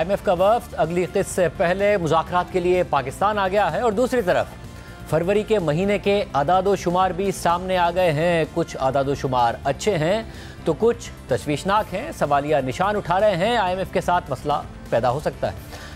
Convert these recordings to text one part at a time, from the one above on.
IMF का वफ्द अगली किस्त से पहले मुज़ाकरात के लिए पाकिस्तान आ गया है और दूसरी तरफ फरवरी के महीने के आदादोशुमार भी सामने आ गए हैं। कुछ आदादोशुमार अच्छे हैं तो कुछ तशवीशनाक हैं। सवालिया निशान उठा रहे हैं। IMF के साथ मसला पैदा हो सकता है।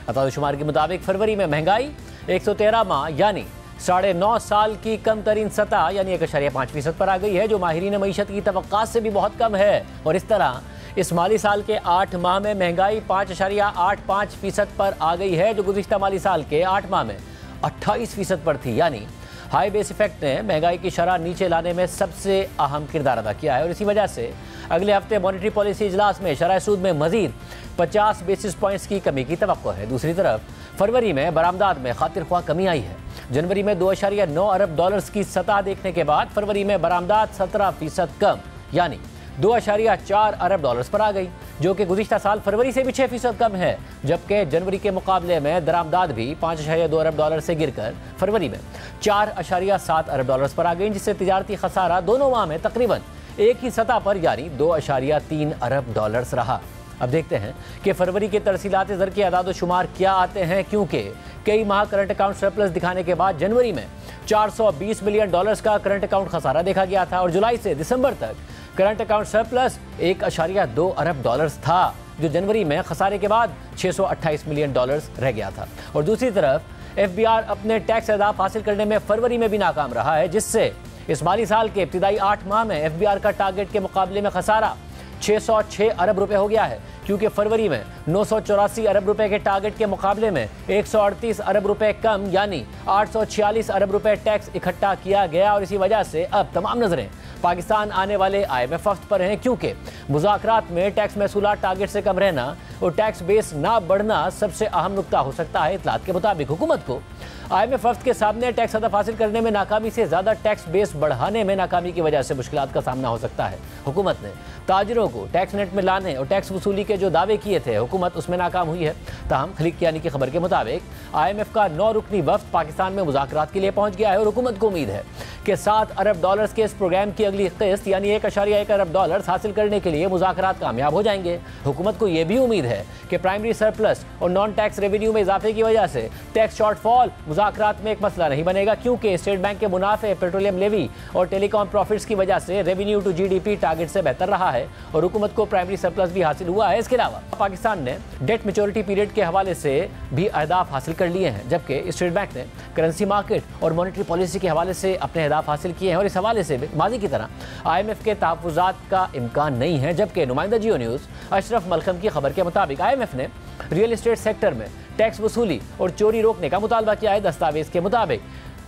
आदादोशुमार के मुताबिक फरवरी में महंगाई 113 माह यानी 9.5 साल की कम तरीन सतह यानी 1.5% पर आ गई है, जो माहिरीन मईशत की तवक्कात से भी बहुत कम है। और इस तरह इस माली साल के 8 माह में महंगाई 5.85% पर आ गई है, जो गुज़िश्ता माली साल के 8 माह में 28% पर थी। यानी हाई बेस इफेक्ट ने महंगाई की शरह नीचे लाने में सबसे अहम किरदार अदा किया है और इसी वजह से अगले हफ्ते मॉनेटरी पॉलिसी इजलास में शरह सूद में मजीद 50 बेसिस पॉइंट्स की कमी की तवक्को है। दूसरी तरफ फरवरी में बरामदात में खातिर ख्वाह कमी आई है। जनवरी में 2.9 अरब डॉलर्स की सतह देखने के बाद फरवरी में बरामदात 17% कम यानी 2.4 अरब डॉलर्स पर आ गई, जो कि गुज़िश्ता साल फरवरी से भी 6% कम है। जबकि जनवरी के मुकाबले में दरामदाद भी 5.2 अरब डॉलर से गिरकर फरवरी में 4.7 अरब डॉलर्स पर आ गई, जिससे तिजारती खसारा दोनों माह में तकरीबन एक ही सतह पर यानी 2.3 अरब डॉलर्स रहा। अब देखते हैं कि फरवरी के तरसीलात ज़र के आदादोशुमार क्या आते हैं, क्योंकि कई माह करंट अकाउंट सरप्लस दिखाने के बाद जनवरी में 420 मिलियन डॉलर्स का करंट अकाउंट खसारा देखा गया था और जुलाई से दिसंबर तक करंट अकाउंट सरप्लस 1.2 अरब डॉलर्स था, जो जनवरी में खसारे के बाद 628 मिलियन डॉलर्स रह गया था। और दूसरी तरफ FBR अपने टैक्स अहदाफ हासिल करने में फरवरी में भी नाकाम रहा है, जिससे इस माली साल के इब्तिदाई 8 माह में FBR का टारगेट के मुकाबले में खसारा 606 अरब रुपए हो गया है, क्योंकि फरवरी में 984 अरब रुपए के टारगेट के मुकाबले में 138 अरब रुपए कम यानी 846 अरब रुपए टैक्स इकट्ठा किया गया। और इसी वजह से अब तमाम नजरें पाकिस्तान आने वाले IMF वफ्द पर हैं, क्योंकि मुज़ाकरात में टैक्स महसूलात टारगेट से कम रहना और टैक्स बेस ना बढ़ना सबसे अहम नुकता हो सकता है। इतलात के मुताबिक हुकूमत को IMF वफ्द के सामने टैक्स हदफ हासिल करने में नाकामी से ज़्यादा टैक्स बेस बढ़ाने में नाकामी की वजह से मुश्किलात का सामना हो सकता है। हुकूमत ने ताजरों को टैक्स नेट में लाने और टैक्स वसूली के जो दावे किए थे, हुकूमत उसमें नाकाम हुई है। ताहम खलीक कियानी की खबर के मुताबिक IMF का 9 रुकनी वफ्द पाकिस्तान में मुज़ाकरात के लिए पहुँच गया है और हुकूमत को उम्मीद है कि 7 अरब डॉलर्स के इस प्रोग्राम की अगली किस्त यानी 1.1 अरब डॉलर्स हासिल करने के लिए मुज़ाकरात कामयाब हो जाएंगे। हुकूमत को यह भी उम्मीद है कि प्राइमरी सरप्लस और नॉन टैक्स रेवेन्यू में इजाफे की वजह से टैक्स शॉर्टफॉल मुज़ाकरात में एक मसला नहीं बनेगा, क्योंकि स्टेट बैंक के मुनाफे, पेट्रोलियम लेवी और टेलीकॉम प्रॉफिट्स की वजह से रेवेन्यू टू GDP टारगेट से बेहतर रहा है और हुकूमत को प्राइमरी सरप्लस भी हासिल हुआ है। इसके अलावा पाकिस्तान ने डेट मैच्योरिटी पीरियड के हवाले से भी अहदाफ हासिल कर लिए हैं, जबकि स्टेट बैंक ने करेंसी मार्केट और मॉनेटरी पॉलिसी के हवाले से अपने अहदाफ हासिल किए हैं और इस हवाले से भी माजी की तरह IMF के तहफ़्फ़ुज़ात का इम्कान नहीं है। जबकि नुमाइंदा जियो न्यूज़ अशरफ मलखम की खबर के मुताबिक IMF ने रियल एस्टेट सेक्टर में टैक्स वसूली और चोरी रोकने का मुतालबा किया है। दस्तावेज के मुताबिक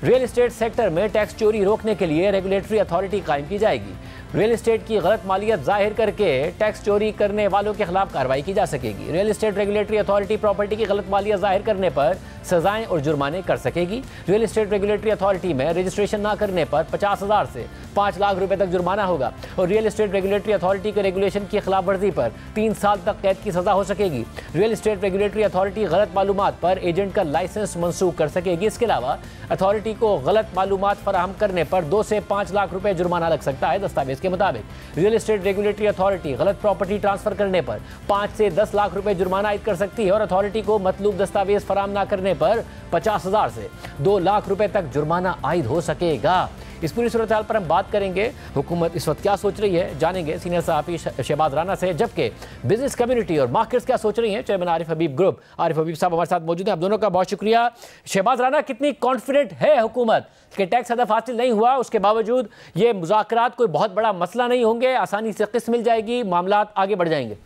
रियल एस्टेट सेक्टर में टैक्स चोरी रोकने के लिए रेगुलेटरी अथॉरिटी कायम की जाएगी। रियल एस्टेट की गलत मालियत जाहिर करके टैक्स चोरी करने वालों के खिलाफ कार्रवाई की जा सकेगी। Real estate regulatory authority property की गलत मालियत जाहिर करने पर सजाएं और जुर्माने कर सकेगी। रियल एस्टेट रेगुलेटरी अथॉरिटी में रजिस्ट्रेशन ना करने पर 50,000 से 5 लाख रुपए तक जुर्माना होगा और रियल एस्टेट रेगुलेटरी अथॉरिटी के रेगुलेशन की खिलाफ वर्जी पर 3 साल तक कैद की सजा हो सकेगी। रियल एस्टेट रेगुलेटरी अथॉरिटी गलत मालूमात पर एजेंट का लाइसेंस मनसूख कर सकेगी। इसके अलावा अथॉरिटी को गलत मालूमात फराहम करने पर 2 से 5 लाख रुपए जुर्माना लग सकता है। दस्तावेज के मुताबिक रियल एस्टेट रेगुलेटरी अथॉरिटी गलत प्रॉपर्टी ट्रांसफर करने पर 5 से 10 लाख रुपए जुर्माना आयद कर सकती है और अथॉरिटी को मतलूब दस्तावेज फराहम न करने पर 50,000 से 2 लाख रुपए तक जुर्माना आयद हो सकेगा। इस पूरी सूरत हाल पर हम बात करेंगे। हुकूमत इस वक्त क्या सोच रही है, जानेंगे सीनियर सहाफ़ी शहबाज राना से, जबकि बिजनेस कम्युनिटी और मार्केट्स क्या सोच रही हैं। चेयरमैन आरिफ हबीब ग्रुप, आरिफ हबीब साहब हमारे साथ मौजूद हैं। आप दोनों का बहुत शुक्रिया। शहबाज राना, कितनी कॉन्फिडेंट है हुकूमत कि टैक्स हदफ हासिल नहीं हुआ, उसके बावजूद ये मुज़ाकरात कोई बहुत बड़ा मसला नहीं होंगे, आसानी से किस्त मिल जाएगी, मामला आगे बढ़ जाएंगे?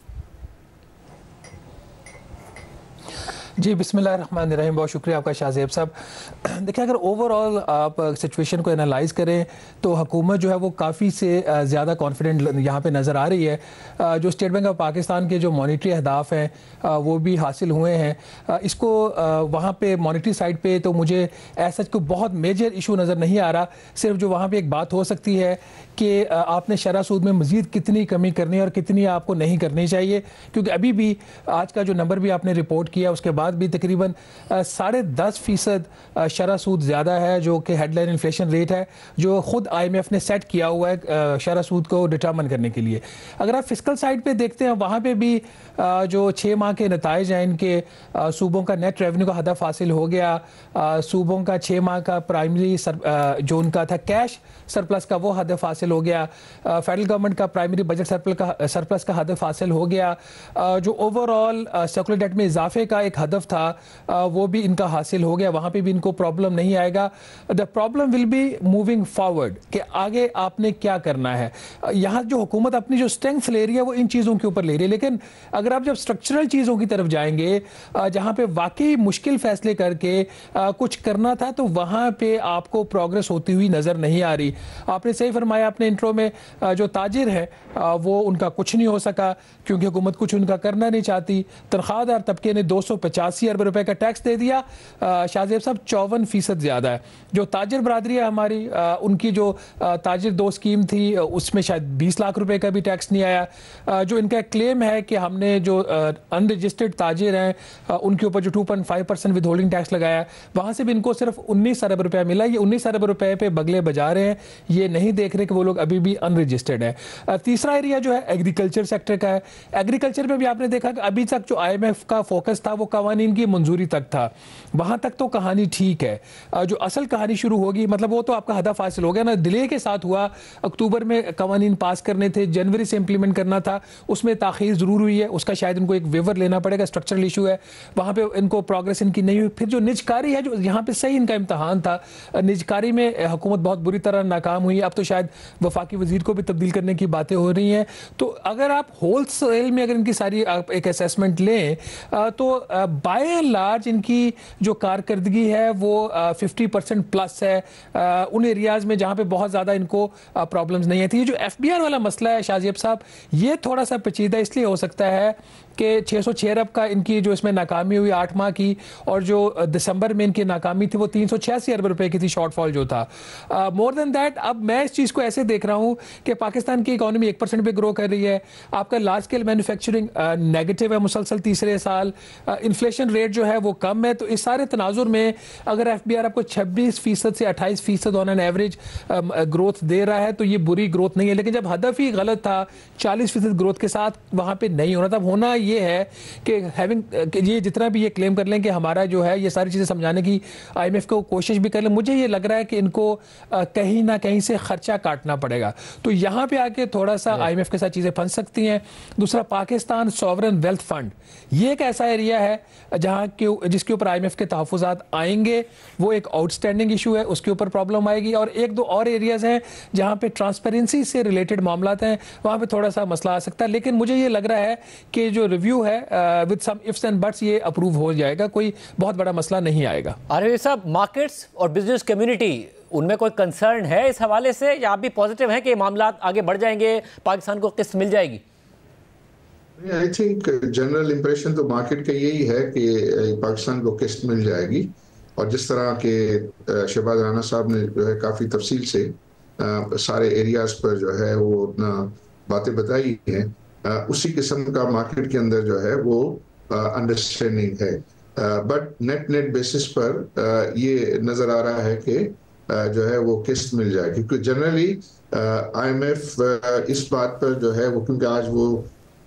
जी बिस्मिल्लाहिर्रहमानिर्रहीम, बहुत शुक्रिया आपका शाहज़ेब साहब। देखिए, अगर ओवरऑल आप सिचुएशन को एनालाइज करें तो हुकूमत जो है वो काफ़ी से ज़्यादा कॉन्फिडेंट यहाँ पे नज़र आ रही है। जो स्टेट बैंक ऑफ पाकिस्तान के जो मॉनेटरी अहदाफ हैं वो भी हासिल हुए हैं। इसको वहाँ पे मॉनेटरी साइड पे तो मुझे ऐसा कोई बहुत मेजर इशू नज़र नहीं आ रहा। सिर्फ जो वहाँ पे एक बात हो सकती है कि आपने शरह सूद में मज़ीद कितनी कमी करनी है और कितनी आपको नहीं करनी चाहिए, क्योंकि अभी भी आज का जो नंबर भी आपने रिपोर्ट किया उसके बाद बाद भी तकरीबन 10.5% शरह सूद ज़्यादा है, जो कि हेडलाइन इन्फ्लेशन रेट है जो खुद IMF ने सेट किया हुआ है शरह सूद को डिटरमिन करने के लिए। अगर आप फिस्कल साइड पे देखते हैं, वहाँ पे भी जो 6 माह के नताइज हैं इनके, सूबों का नेट रेवेन्यू का हदफ हासिल हो गया, सूबों का 6 माह का प्राइमरी जो उनका था कैश सरप्लस का वो हदफ हासिल हो गया, फेडरल गवर्नमेंट का प्राइमरी बजट सरप्लस का हदफ हासिल हो गया, जो ओवरऑल सर्कुलर डेट में इजाफे का एक हदफ था वो भी इनका हासिल हो गया, वहाँ पे भी इनको प्रॉब्लम नहीं आएगा। The problem will be moving forward कि आगे आपने क्या करना है। यहाँ जो हुकूमत अपनी जो स्ट्रेंथ ले रही है वो इन चीज़ों के ऊपर ले रही है, लेकिन अगर आप जब स्ट्रक्चरल चीज़ों की तरफ जाएंगे जहाँ पे वाकई मुश्किल फैसले करके कुछ करना था, तो वहाँ पे आपको प्रोग्रेस होती हुई नज़र नहीं आ रही। आपने सही फरमाया अपने इंट्रो में, जो ताजिर है वो उनका कुछ नहीं हो सका क्योंकि हुकूमत कुछ उनका करना नहीं चाहती। तनख्वाहदार तबके ने 285 अरब रुपए का टैक्स दे दिया, शाहजेब साहब 54% ज़्यादा है। जो ताजिर बरादरी है हमारी, उनकी जो ताजिर 2 स्कीम थी उसमें शायद 20 लाख रुपए का भी टैक्स नहीं आया। जो इनका क्लेम है कि हमने जो अनरजिस्टर्ड ताजिर हैं उनके ऊपर जो 2.5% विद होल्डिंग टैक्स लगाया, वहाँ से भी इनको सिर्फ 19 अरब रुपया मिला। ये 19 अरब रुपए पे बगले बजा रहे हैं, ये नहीं देख रहे कि वो लोग अभी भी अनरजिस्टर्ड है। तीसरा एरिया जो है एग्रीकल्चर सेक्टर का है। एग्रीकल्चर में भी आपने देखा कि अभी तक जो IMF का फोकस था वो कवानीन की मंजूरी तक था, वहाँ तक तो कहानी ठीक है। जो असल कहानी शुरू होगी, मतलब वो तो आपका हदफ हासिल हो गया ना, डिले के साथ हुआ। अक्टूबर में कवानीन पास करने थे, जनवरी से इंप्लीमेंट करना था, उसमें ताखीर ज़रूर हुई है, उसका शायद इनको एक वेवर लेना पड़ेगा, स्ट्रक्चरल इशू है, वहाँ पे इनको प्रोग्रेस इनकी नहीं हुई। फिर जो निजकारी है, जो यहाँ पे सही इनका इम्तहान था, निजकारी में हुकूमत बहुत बुरी तरह नाकाम हुई। अब तो शायद वफाकी वजीर को भी तब्दील करने की बातें हो रही हैं। तो अगर आप होल सेल में अगर इनकी सारी आप एक असेसमेंट लें तो बाय एंड लार्ज इनकी जो कारकर्दगी है वो 50% प्लस है उन एरियाज में जहाँ पे बहुत ज़्यादा इनको प्रॉब्लम्स नहीं आती। ये जो FBR वाला मसला है शाहजेब साहब, ये थोड़ा सा पेचीदा इसलिए हो सकता है कि 606 अरब का इनकी जो इसमें नाकामी हुई 8 माह की, और जो दिसंबर में इनकी नाकामी थी वो 386 अरब रुपए की थी, शॉर्टफॉल जो था। मोर देन दैट, अब मैं इस चीज़ को ऐसे देख रहा हूँ कि पाकिस्तान की इकोनॉमी 1% पे ग्रो कर रही है, आपका लार्ज स्केल मैन्युफैक्चरिंग नेगेटिव है मुसलसल तीसरे साल, इन्फ्लेशन रेट जो है वो कम है। तो इस सारे तनाजुर में अगर FBR आपको 26% से 28% ऑन एन एवरेज ग्रोथ दे रहा है तो ये बुरी ग्रोथ नहीं है, लेकिन जब हदफ ही गलत था 40% ग्रोथ के साथ, वहाँ पे नहीं होना था। होना ये है कि ये जितना भी ये क्लेम कर लें कि हमारा जो है ये सारी चीज़ें समझाने की IMF को कोशिश भी कर लें, मुझे ये लग रहा है कि इनको कहीं ना कहीं से खर्चा काटना पड़ेगा। तो यहाँ पे आके थोड़ा सा IMF के साथ चीज़ें फंस सकती हैं। दूसरा, पाकिस्तान सॉवरन वेल्थ फंड, ये एक ऐसा एरिया है जहाँ जिसके ऊपर IMF के तहफ़्फ़ुज़ात आएंगे, वो एक आउटस्टैंडिंग इशू है, उसके ऊपर प्रॉब्लम आएगी। और एक दो और एरियाज हैं जहाँ पे ट्रांसपेरेंसी से रिलेटेड मामला हैं, वहाँ पे थोड़ा सा मसला आ सकता है। लेकिन मुझे ये लग रहा है कि जो रिव्यू है with some ifs and buts ये अप्रूव हो जाएगा, कोई बहुत बड़ा मसला नहीं आएगा। अरे साहब, मार्केट्स और बिजनेस कम्युनिटी उनमें कोई कंसर्न है इस हवाले से, या आप भी पॉजिटिव हैं कि मामला आगे बढ़ जाएंगे, पाकिस्तान को किस्त मिल जाएगी? आई थिंक जनरल इंप्रेशन तो मार्केट का यही है कि पाकिस्तान को किस्त मिल जाएगी। और जिस तरह के शहबाज राना साहब ने जो है काफ़ी तफसील से सारे एरियाज पर जो है वो अपना बातें बताई हैं, उसी किस्म का मार्केट के अंदर जो है वो अंडरस्टैंडिंग है। बट नेट बेसिस पर ये नज़र आ रहा है कि जो है वो किस्त मिल जाएगी, क्योंकि जनरली IMF इस बात पर जो है वो, क्योंकि आज वो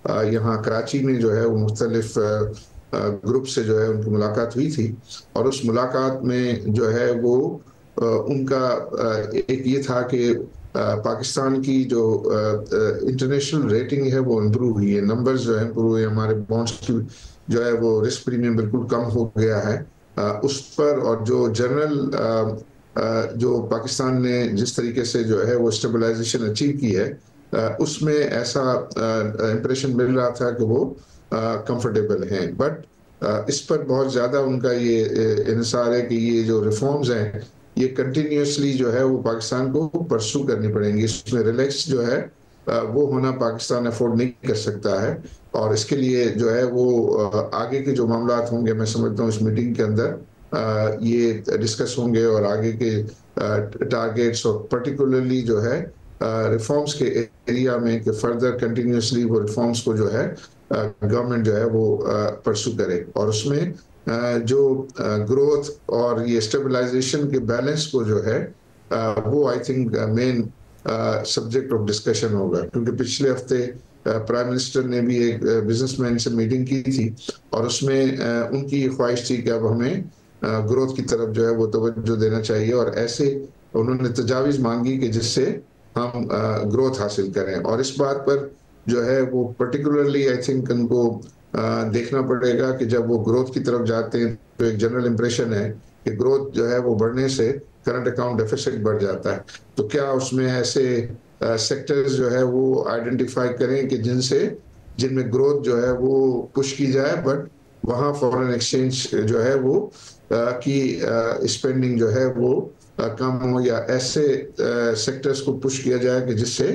यहाँ कराची में जो है वो मुख्तलिफ ग्रुप से जो है उनकी मुलाकात हुई थी, और उस मुलाकात में जो है वो उनका एक ये था कि पाकिस्तान की जो इंटरनेशनल रेटिंग है वो इम्प्रूव हुई है, नंबर्स जो है इम्प्रूव हुए, हमारे बॉन्ड्स की जो है वो रिस्क प्रीमियम बिल्कुल कम हो गया है उस पर। और जो जनरल जो पाकिस्तान ने जिस तरीके से जो है वो स्टेबलाइजेशन अचीव की है, उसमें ऐसा इंप्रेशन मिल रहा था कि वो कंफर्टेबल हैं। बट इस पर बहुत ज़्यादा उनका ये इंसार है कि ये जो रिफॉर्म्स हैं ये कंटिन्यूसली जो है वो पाकिस्तान को परसू करनी पड़ेंगी। इसमें रिलैक्स जो है वो होना पाकिस्तान अफोर्ड नहीं कर सकता है, और इसके लिए जो है वो आगे के जो मामला होंगे, मैं समझता हूँ इस मीटिंग के अंदर ये डिस्कस होंगे, और आगे के टारगेट्स और पर्टिकुलरली जो है रिफॉर्म्स के एरिया में कि फर्दर कंटिन्यूसली वो रिफॉर्म्स को जो है गवर्नमेंट जो है वो परसू करे। और उसमें जो ग्रोथ और ये स्टेबलाइजेशन के बैलेंस को जो है वो I think main subject of discussion होगा, क्योंकि पिछले हफ्ते प्राइम मिनिस्टर ने भी एक बिजनेसमैन से मीटिंग की थी और उसमें उनकी ख्वाहिश थी कि अब हमें ग्रोथ की तरफ जो है वो तवज्जो देना चाहिए, और ऐसे उन्होंने तजावीज़ मांगी कि जिससे हम ग्रोथ हासिल करें। और इस बात पर जो है वो पर्टिकुलरली आई थिंक उनको देखना पड़ेगा कि जब वो ग्रोथ की तरफ जाते हैं तो एक जनरल इंप्रेशन है कि ग्रोथ जो है वो बढ़ने से करंट अकाउंट डेफिसिट बढ़ जाता है, तो क्या उसमें ऐसे सेक्टर्स जो है वो आइडेंटिफाई करें कि जिनमें ग्रोथ जो है वो पुश की जाए, बट वहाँ फॉरेन एक्सचेंज जो है वो की स्पेंडिंग जो है वो कम हो, या ऐसे सेक्टर्स को पुश किया जाए कि जिससे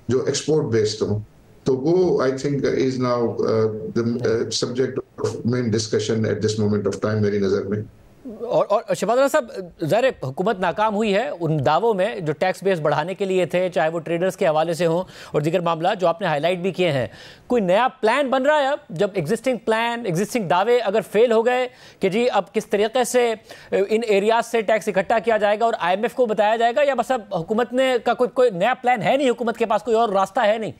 जो एक्सपोर्ट बेस्ड हो। तो वो I think is now the subject of main discussion at this moment of time मेरी नज़र में। और शहबाज राना साहब, ज़ाहिर हुकूमत नाकाम हुई है उन दावों में जो टैक्स बेस बढ़ाने के लिए थे, चाहे वो ट्रेडर्स के हवाले से हों और दीगर मामला जो आपने हाईलाइट भी किए हैं। कोई नया प्लान बन रहा है अब, जब एग्जिस्टिंग प्लान, एग्जिस्टिंग दावे अगर फेल हो गए कि जी अब किस तरीके से इन एरियाज से टैक्स इकट्ठा किया जाएगा और IMF को बताया जाएगा, या बस अब हुकूमत ने का कोई नया प्लान है नहीं, हुकूमत के पास कोई और रास्ता है नहीं?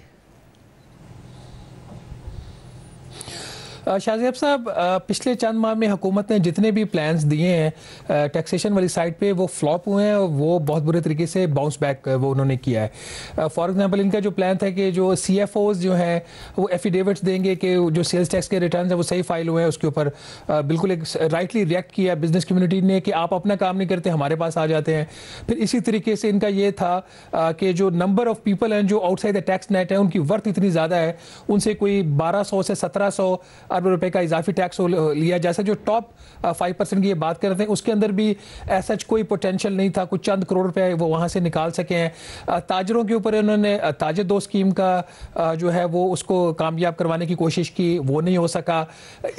शाहज़ेब साहब, पिछले चंद माह में हुकूमत ने जितने भी प्लान्स दिए हैं टैक्सेशन वाली साइड पे वो फ्लॉप हुए हैं और वो बहुत बुरे तरीके से बाउंस बैक वो उन्होंने किया है। फॉर एग्जांपल इनका जो प्लान था कि जो CFOs जो हैं वो एफिडेविट्स देंगे कि जो सेल्स टैक्स के रिटर्न है वो सही फाइल हुए हैं, उसके ऊपर बिल्कुल एक राइटली रिएक्ट किया बिजनेस कम्युनिटी ने कि आप अपना काम नहीं करते, हमारे पास आ जाते हैं। फिर इसी तरीके से इनका ये था कि जो नंबर ऑफ पीपल हैं जो आउटसाइड द टैक्स नेट है उनकी वर्थ इतनी ज़्यादा है, उनसे कोई 1200 से 1700 अरब रुपए का इजाफी टैक्स लिया जा सकता। जो टॉप 5% की ये बात करते हैं उसके अंदर भी ऐसा कोई पोटेंशियल नहीं था, कुछ चंद करोड़ रुपए वो वहां से निकाल सके हैं। ताजरों के ऊपर इन्होंने ताजर 2 स्कीम का जो है वो उसको कामयाब करवाने की कोशिश की, वो नहीं हो सका।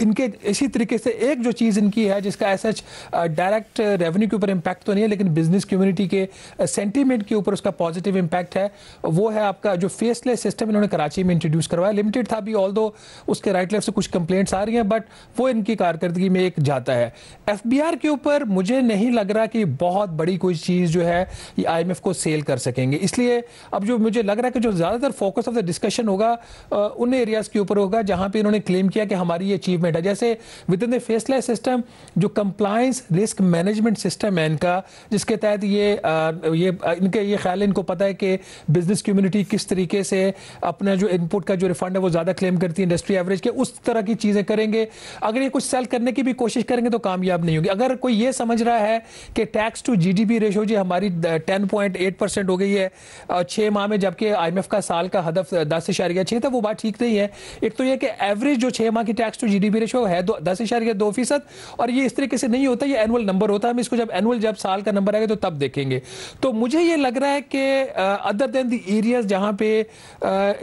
इनके इसी तरीके से एक जो चीज़ इनकी है जिसका ऐसा डायरेक्ट रेवेन्यू के ऊपर इम्पैक्ट तो नहीं है लेकिन बिजनेस कम्युनिटी के सेंटीमेंट के ऊपर उसका पॉजिटिव इम्पैक्ट है, वो है आपका जो फेसलेस सिस्टम इन्होंने कराची में इंट्रोड्यूस करवाया। लिमिटेड था भी, ऑल्दो उसके राइट लेफ्ट से कुछ कंप्लेंट्स आ रही हैं, बट वो इनकी कारकर्दगी में एक जाता है। FBR के ऊपर मुझे नहीं लग रहा कि बहुत बड़ी कोई चीज़ जो है ये IMF को सेल कर सकेंगे, इसलिए अब जो मुझे लग रहा है कि जो ज़्यादातर फोकस ऑफ द डिस्कशन होगा उन एरियाज के ऊपर होगा जहां पे इन्होंने क्लेम किया कि हमारी ये अचीवमेंट है। जैसे with in the faceless system जो कंप्लायंस रिस्क मैनेजमेंट सिस्टम है इनका, जिसके तहत ये इनके ये ख्याल है, इनको पता है कि बिजनेस कम्युनिटी किस तरीके से अपना जो इनपुट का जो रिफंड है वो ज़्यादा क्लेम करती है इंडस्ट्री एवरेज के, उस तरह की चीज़ें करेंगे। अगर ये कुछ सेल करने की भी कोशिश करेंगे तो कामयाब नहीं होगी। अगर कोई ये समझ रहा है कि टैक्स टू GDP रेशो जी हमारी 10.8% हो गई है 6 माह में, जबकि IMF का साल का हदफ 10.6 था, वो बात ठीक नहीं है। एक तो ये कि एवरेज जो 6 माह की टैक्स टू GDP रेशो है 10.2%, और ये इस तरीके से नहीं होता, ये एनुअल नंबर होता है। हम इसको जब साल का नंबर आएगा तो तब देखेंगे। तो मुझे ये लग रहा है कि अदर देन द एरियाज जहां पे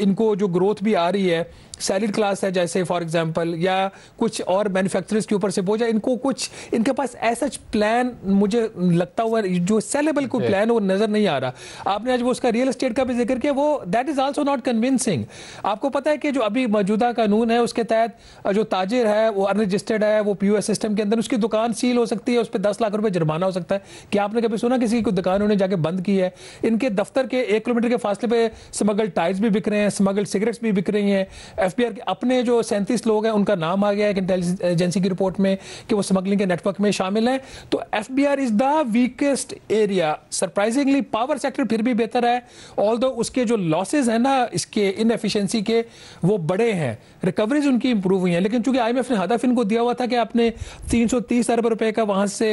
इनको जो ग्रोथ भी आ रही है, सैलरी क्लास है जैसे फॉर एग्जांपल, या कुछ और मैन्युफैक्चरर्स के ऊपर से बोझा, इनको कुछ इनके पास ऐसा प्लान मुझे लगता हुआ जो सेलेबल कोई प्लान वो नजर नहीं आ रहा। आपने आज वो उसका रियल एस्टेट का भी जिक्र किया, वो that is also not convincing. आपको पता है कि जो अभी मौजूदा कानून है उसके तहत जो ताजिर है वो अनरजिस्टर्ड है, वो POS सिस्टम के अंदर उसकी दुकान सील हो सकती है, उस पर 10 लाख रुपए जुर्माना हो सकता है। क्या आपने कभी सुना किसी की दुकान उन्होंने जाके बंद की है? इनके दफ्तर के 1 किलोमीटर के फासले पे स्मगल्ड टायर्स भी बिक रहे हैं, स्मगल्ड सिगरेट्स भी बिक रही हैं। FBR के अपने जो 37 लोग हैं उनका नाम आ गया है इंटेलिजेंस एजेंसी की रिपोर्ट में कि वो स्मगलिंग के नेटवर्क में शामिल हैं। तो FBR is the weakest area. Surprisingly power sector फिर भी बेहतर है, ऑल्दो उसके जो लॉसेज हैं ना इसके इनएफिशिएंसी के वो बड़े हैं, रिकवरीज उनकी इंप्रूव हुई हैं। लेकिन चूंकि IMF ने हदफ इनको दिया हुआ था कि आपने 330 अरब रुपए का वहां से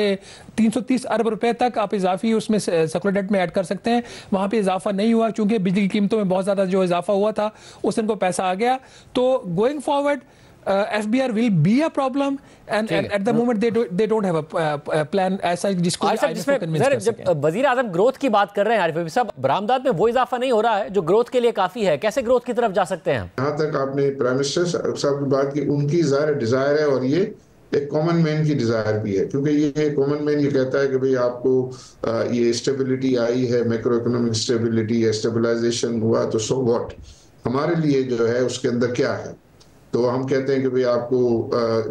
330 अरब रुपए तक आप इजाफी उसमें सर्कुलर डेट में ऐड कर सकते हैं, वहां पे इजाफा नहीं हुआ क्योंकि बिजली की कीमतों में बहुत ज्यादा जो इजाफा हुआ था उससे इनको पैसा आ गया। तो going forward FBR will be a problem and at the moment they don't have a plan ऐसा जिसको जब वजीर आजम ग्रोथ की बात कर रहे हैं आरिफ साहब, बरामदात में वो इजाफा नहीं हो रहा है जो ग्रोथ के लिए काफी है, कैसे ग्रोथ की तरफ जा सकते हैं? जहां तक आपने प्राइम मिनिस्टर साहब की बात की, उनकी ज़ाहिर डिजायर है और ये एक कॉमन मैन की डिजायर भी है, क्योंकि ये कॉमन मैन ये कहता है कि भाई आपको ये स्टेबिलिटी आई है, मैक्रो इकोनॉमिक स्टेबिलिटी या स्टेबलाइजेशन हुआ तो सो व्हाट, हमारे लिए जो है उसके अंदर क्या है। तो हम कहते हैं कि भाई आपको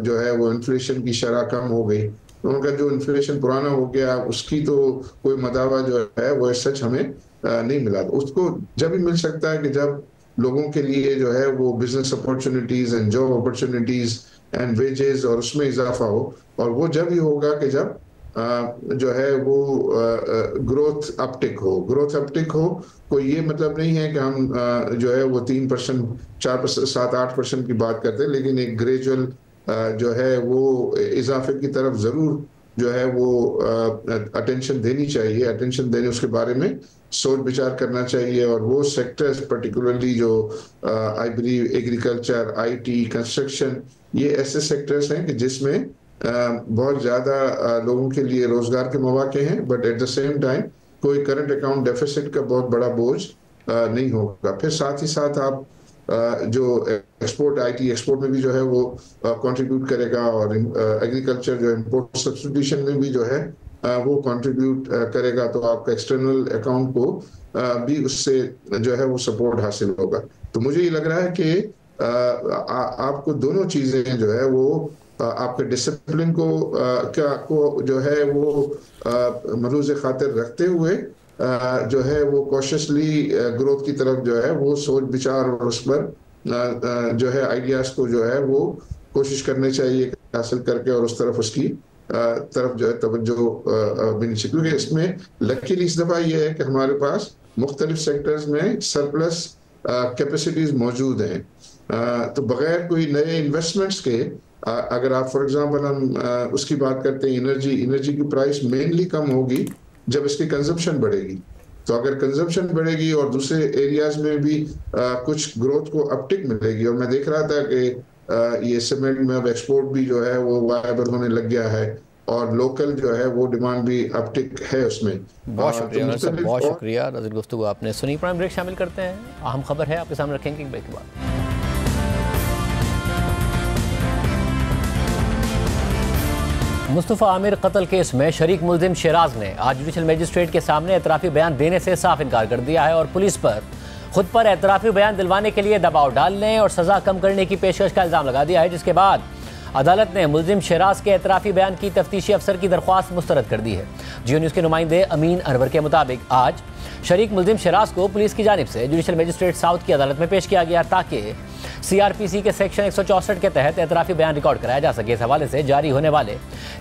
जो है वो इन्फ्लेशन की शरह कम हो गई, तो उनका जो इन्फ्लेशन पुराना हो गया उसकी तो कोई मदावा जो है वो सच हमें नहीं मिला। तो उसको जब भी मिल सकता है कि जब लोगों के लिए जो है वो business opportunities and job opportunities and wages और उसमें इजाफा हो, और वो जब ही होगा कि जब जो है वो ग्रोथ अपटिक हो। ग्रोथ अपटिक हो कोई ये मतलब नहीं है कि हम जो है वो 3%, 4%, 7-8% की बात करते हैं, लेकिन एक ग्रेजुअल जो है वो इजाफे की तरफ जरूर जो है वो अटेंशन देनी चाहिए। अटेंशन देने उसके बारे में सोच विचार करना चाहिए, और वो सेक्टर्स पर्टिकुलरली जो I believe agriculture, IT, construction, ये ऐसे सेक्टर्स हैं कि जिसमें बहुत ज़्यादा लोगों के लिए रोजगार के मौके हैं, but at the same time कोई करंट अकाउंट डेफिसिट का बहुत बड़ा बोझ नहीं होगा। फिर साथ ही साथ आप जो एक्सपोर्ट, IT एक्सपोर्ट में भी जो है वो कंट्रीब्यूट करेगा, और एग्रीकल्चर जो इम्पोर्ट सब्स्टिट्यूशन में भी जो है वो कंट्रीब्यूट करेगा, तो आपका एक्सटर्नल अकाउंट को भी उससे जो है वो सपोर्ट हासिल होगा। तो मुझे ये लग रहा है कि आपको दोनों चीज़ें जो है वो आपके डिसिप्लिन को जो है वो मलूज़ खातिर रखते हुए जो है वो कॉशियसली ग्रोथ की तरफ जो है वो सोच विचार और उस पर जो है आइडियाज को जो है वो कोशिश करनी चाहिए हासिल करके, और उस तरफ उसकी तरफ जो है तवज्जो देनी चाहिए। क्योंकि इसमें लकीली इस दफ़ा ये है कि हमारे पास मुख्तलिफ सेक्टर्स में सरप्लस कैपेसिटीज मौजूद हैं, तो बगैर कोई नए इन्वेस्टमेंट्स के अगर आप फॉर एग्जांपल हम उसकी बात करते हैं, एनर्जी की प्राइस मेनली कम होगी जब इसकी कंजम्पशन बढ़ेगी। तो अगर कंजम्पशन बढ़ेगी और दूसरे एरियाज में भी कुछ ग्रोथ को अपटिक मिलेगी, और मैं देख रहा था कि ये सीमेंट में अब एक्सपोर्ट भी जो है वो वायबल होने लग गया है, और लोकल जो है वो डिमांड भी अपटिक है उसमें। बहुत शुक्रिया सर, बहुत शुक्रिया। नाज़रीन, गुफ्तगू आपने सुनी। प्राइम ब्रेक शामिल करते हैं, अहम खबर है आपके सामने रखेंगे ब्रेक के बाद। मुस्तफ़ा आमिर कत्ल केस में शरीक मुल्जिम शहराज ने आज जुडिशल मजिस्ट्रेट के सामने एतराफ़ी बयान देने से साफ इनकार कर दिया है, और पुलिस पर खुद पर एतराफ़ी बयान दिलवाने के लिए दबाव डालने और सज़ा कम करने की पेशकश का इल्ज़ाम लगा दिया है, जिसके बाद अदालत ने मुल्जिम शहराज के एतराफ़ी बयान की तफ्तीशी अफसर की दरख्वास्त मुस्तरद कर दी है। जियो न्यूज़ के नुमाइंदे अमीन अनवर के मुताबिक आज शरीक मुल्जिम शहराज को पुलिस की जानिब से जुडिशल मजिस्ट्रेट साउथ की अदालत में पेश किया गया, ताकि CRPC के सेक्शन 164 के तहत एतराफ़ी बयान रिकॉर्ड कराया जा सके। इस हवाले से जारी होने वाले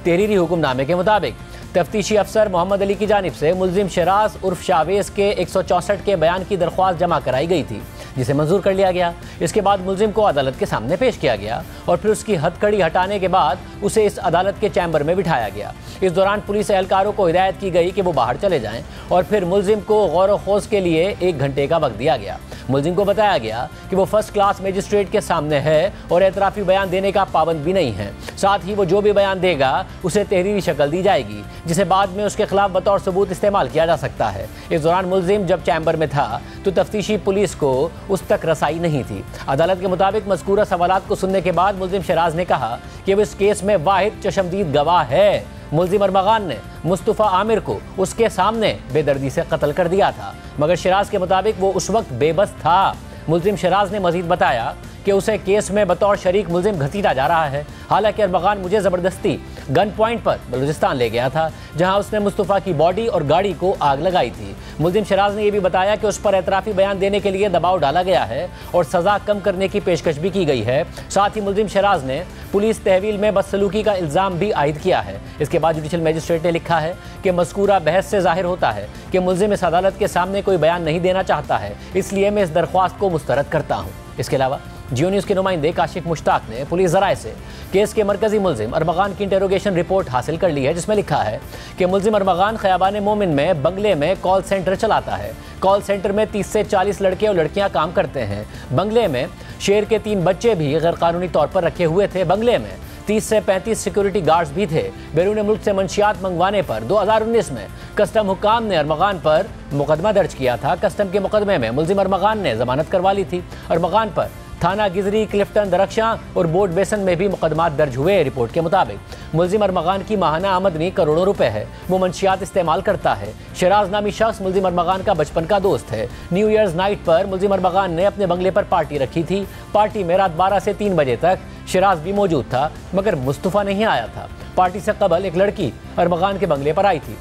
तहरीरी हुक्मनामे के मुताबिक तफ्तीशी अफसर मोहम्मद अली की जानिब से मुल्जिम शहराज उर्फ शावेज के 164 के बयान की दरख्वास्त जमा कराई गई थी, जिसे मंजूर कर लिया गया। इसके बाद मुल्जिम को अदालत के सामने पेश किया गया, और फिर उसकी हथकड़ी हटाने के बाद उसे इस अदालत के चैम्बर में बिठाया गया। इस दौरान पुलिस एहलकारों को हिदायत की गई कि वो बाहर चले जाएं, और फिर मुल्जिम को गौर व खोज के लिए 1 घंटे का वक्त दिया गया। मुल्जिम को बताया गया कि वो फर्स्ट क्लास मजिस्ट्रेट के सामने है और एतराफ़ी बयान देने का पाबंद भी नहीं है। साथ ही वो जो भी बयान देगा उसे तहरीरी शक्ल दी जाएगी, जिसे बाद में उसके खिलाफ बतौर सबूत इस्तेमाल किया जा सकता है। इस दौरान मुल्जिम जब चैम्बर में था तो तफ्तीशी पुलिस को उस तक रसाई नहीं थी। अदालत के मुताबिक मज़कूरा सवालात को सुनने के बाद मुल्जिम शहराज ने कहा कि वो इस केस में वाहिद चशमदीद गवाह है। मुल्जिम अरमगान ने मुस्तफ़ा आमिर को उसके सामने बेदर्दी से कत्ल कर दिया था, मगर शहराज के मुताबिक वो उस वक्त बेबस था। मुल्जिम शहराज ने मजीद बताया कि उसे केस में बतौर शरीक मुल्जिम घसीटा जा रहा है। हालांकि अरमगान मुझे ज़बरदस्ती गन पॉइंट पर बलूचिस्तान ले गया था, जहां उसने मुस्तफ़ा की बॉडी और गाड़ी को आग लगाई थी। मुल्जिम शहराज ने यह भी बताया कि उस पर एतराफ़ी बयान देने के लिए दबाव डाला गया है और सज़ा कम करने की पेशकश भी की गई है। साथ ही मुल्जिम शहराज ने पुलिस तहवील में बदसलूकी का इल्ज़ाम भी आयद किया है। इसके बाद जुडिशल मजिस्ट्रेट ने लिखा है कि मज़कूरा बहस से ज़ाहिर होता है कि मुल्जिम इस अदालत के सामने कोई बयान नहीं देना चाहता है, इसलिए मैं इस दरख्वास्त को मुस्तरद करता हूँ। इसके अलावा जियो न्यूज़ के नुमाइंदे काशिफ मुश्ताक ने पुलिस ज़राए से केस के मरकजी मुल्जिम अरमगान की इंटेरोगेशन रिपोर्ट हासिल कर ली है, जिसमें लिखा है कि मुल्जिम अरमगान खयाबान मोमिन में बंगले में कॉल सेंटर चलाता है। कॉल सेंटर में 30 से 40 लड़के और लड़कियां काम करते हैं। बंगले में शेर के 3 बच्चे भी गैरकानूनी तौर पर रखे हुए थे। बंगले में 30 से 35 सिक्योरिटी गार्ड्स भी थे। बैरून मुल्क से मंशियात मंगवाने पर 2019 में कस्टम हुकाम ने अरमगान पर मुकदमा दर्ज किया था। कस्टम के मुकदमे में मुल्जिम अरमगान ने जमानत करवा ली थी। अरमगान पर थाना गिजरी, क्लिफ्टन, दरख्शां और बोट बेसन में भी मुकदमात दर्ज हुए। रिपोर्ट के मुताबिक मुलजिम अरमगान की माहाना आमदनी करोड़ों रुपए है। वो मंशियात इस्तेमाल करता है। शराज नामी शख्स मुलजिम अरमगान का बचपन का दोस्त है। न्यू ईयर्स नाइट पर मुलजिम अरमगान ने अपने बंगले पर पार्टी रखी थी। पार्टी में रात 12 से 3 बजे तक शराज भी मौजूद था, मगर मुस्तफ़ा नहीं आया था। पार्टी से कबल एक लड़की अरमगान के बंगले पर आई थी।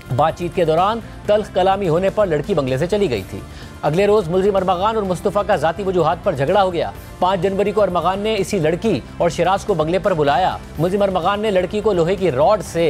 बातचीत के दौरान तल्ख कलामी होने पर लड़की बंगले से चली गई थी। अगले रोज मुलजिम अरमगान और मुस्तफ़ा का जाती वजूहात पर झगड़ा हो गया। 5 जनवरी को अरमगान ने इसी लड़की और शराज को बंगले पर बुलाया। मुलजिम अरमगान ने लड़की को लोहे की रॉड से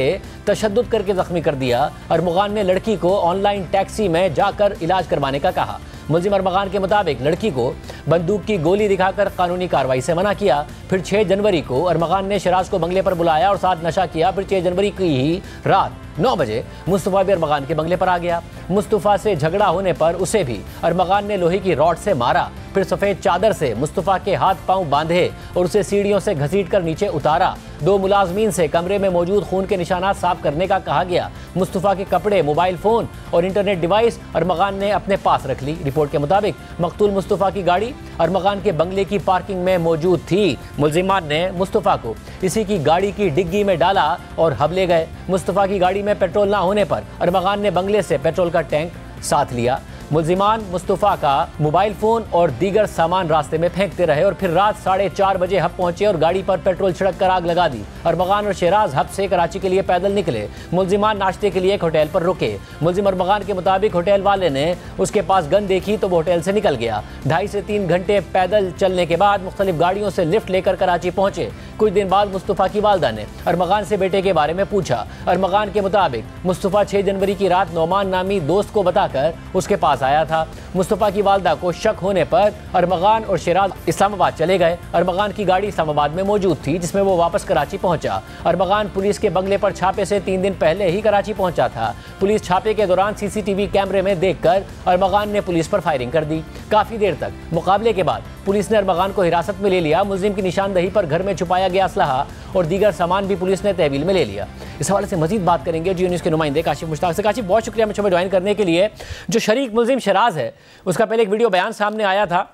तशद्दुद करके जख्मी कर दिया। अरमगान ने लड़की को ऑनलाइन टैक्सी में जाकर इलाज करवाने का कहा। मुलजिम अरमगान के मुताबिक लड़की को बंदूक की गोली दिखाकर कानूनी कार्रवाई से मना किया। फिर 6 जनवरी को अरमगान ने शराज को बंगले पर बुलाया और साथ नशा किया। फिर 6 जनवरी की ही रात 9 बजे मुस्तफ़ा भी अरमगान के बंगले पर आ गया। मुस्तफ़ा से झगड़ा होने पर उसे भी अरमगान ने लोहे की रॉड से मारा। फिर सफ़ेद चादर से मुस्तफ़ा के हाथ पांव बांधे और उसे सीढ़ियों से घसीटकर नीचे उतारा। 2 मुलाजमीन से कमरे में मौजूद खून के निशानात साफ करने का कहा गया। मुस्तफ़ा के कपड़े, मोबाइल फ़ोन और इंटरनेट डिवाइस अरमगान ने अपने पास रख ली। रिपोर्ट के मुताबिक मकतूल मुस्तफ़ा की गाड़ी अरमगान के बंगले की पार्किंग में मौजूद थी। मुलजिमान ने मुस्तफ़ा को इसी की गाड़ी की डिग्गी में डाला और हब ले गए। मुस्तफ़ा की गाड़ी में पेट्रोल ना होने पर अरमगान ने बंगले से पेट्रोल का टैंक साथ लिया। मुलजिमान मुस्तफ़ा का मोबाइल फ़ोन और दीगर सामान रास्ते में फेंकते रहे और फिर रात 4:30 बजे हब पहुंचे और गाड़ी पर पेट्रोल छिड़क कर आग लगा दी। अरमगान और शराज हब से कराची के लिए पैदल निकले। मुलजिमान नाश्ते के लिए एक होटल पर रुके। मुलजिम अरमगान के मुताबिक होटल वाले ने उसके पास गन देखी तो वो होटल से निकल गया। 2.5 से 3 घंटे पैदल चलने के बाद मुख्तलिफ गाड़ियों से लिफ्ट लेकर कराची पहुंचे। कुछ दिन बाद मुस्तफ़ा की वालदा ने अरमगान से बेटे के बारे में पूछा। अरमगान के मुताबिक मुस्तफ़ा 6 जनवरी की रात नौमान नामी दोस्त को बताकर उसके पास आया था। मुस्तफ़ा की वालदा को शक होने पर अरमगान और शराज इस्लामाबाद चले गए। अरमगान की गाड़ी इस्लामाबाद में मौजूद थी जिसमें वो वापस कराची पहुंचा। अरमगान पुलिस के बंगले पर छापे से 3 दिन पहले ही कराची पहुंचा था। पुलिस छापे के दौरान सीसीटीवी कैमरे में देखकर अरमगान ने पुलिस पर फायरिंग कर दी। काफी देर तक मुकाबले के बाद पुलिस ने अरमगान को हिरासत में ले लिया। मुलजिम की निशानदही पर घर में छुपाया गया असलहा और दीगर सामान भी पुलिस ने तहवील में ले लिया। इस हवाले से मजीद बात करेंगे जियो न्यूज़ के नुमाइंदे काशिफ मुश्ताक से। काशिफ, बहुत शुक्रिया मुझे ज्वाइन करने के लिए। जो शरीक मुलजिम शराज है उसका पहले एक वीडियो बयान सामने आया था,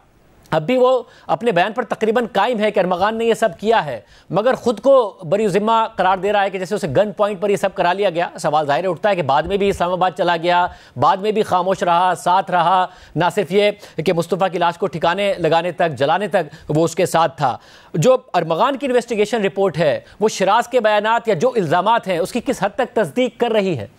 अब भी वो अपने बयान पर तकरीबन कायम है कि अरमगान ने ये सब किया है, मगर खुद को बरी जिम्मा करार दे रहा है कि जैसे उसे गन पॉइंट पर ये सब करा लिया गया। सवाल जाहिर उठता है कि बाद में भी इस्लामाबाद चला गया, बाद में भी खामोश रहा, साथ रहा, ना सिर्फ ये कि मुस्तफ़ा की लाश को ठिकाने लगाने तक, जलाने तक वो उसके साथ था। जो अरमगान की इन्वेस्टिगेशन रिपोर्ट है वो शराज के बयानात या जो इल्ज़ामात हैं उसकी किस हद तक तस्दीक कर रही है?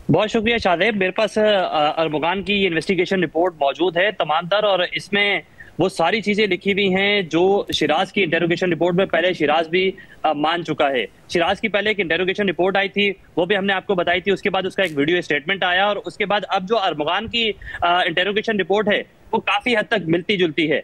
बहुत शुक्रिया शादेब। मेरे पास अरमगान की इन्वेस्टिगेशन रिपोर्ट मौजूद है तमाम तर, और इसमें वो सारी चीजें लिखी हुई हैं जो शिराज की इंटेरोगेशन रिपोर्ट में पहले शिराज भी मान चुका है। शिराज की पहले एक इंटेरोगेशन रिपोर्ट आई थी, वो भी हमने आपको बताई थी। उसके बाद उसका एक वीडियो स्टेटमेंट आया और उसके बाद अब जो अरमगान की इंटेरोगेशन रिपोर्ट है वो काफी हद तक मिलती जुलती है।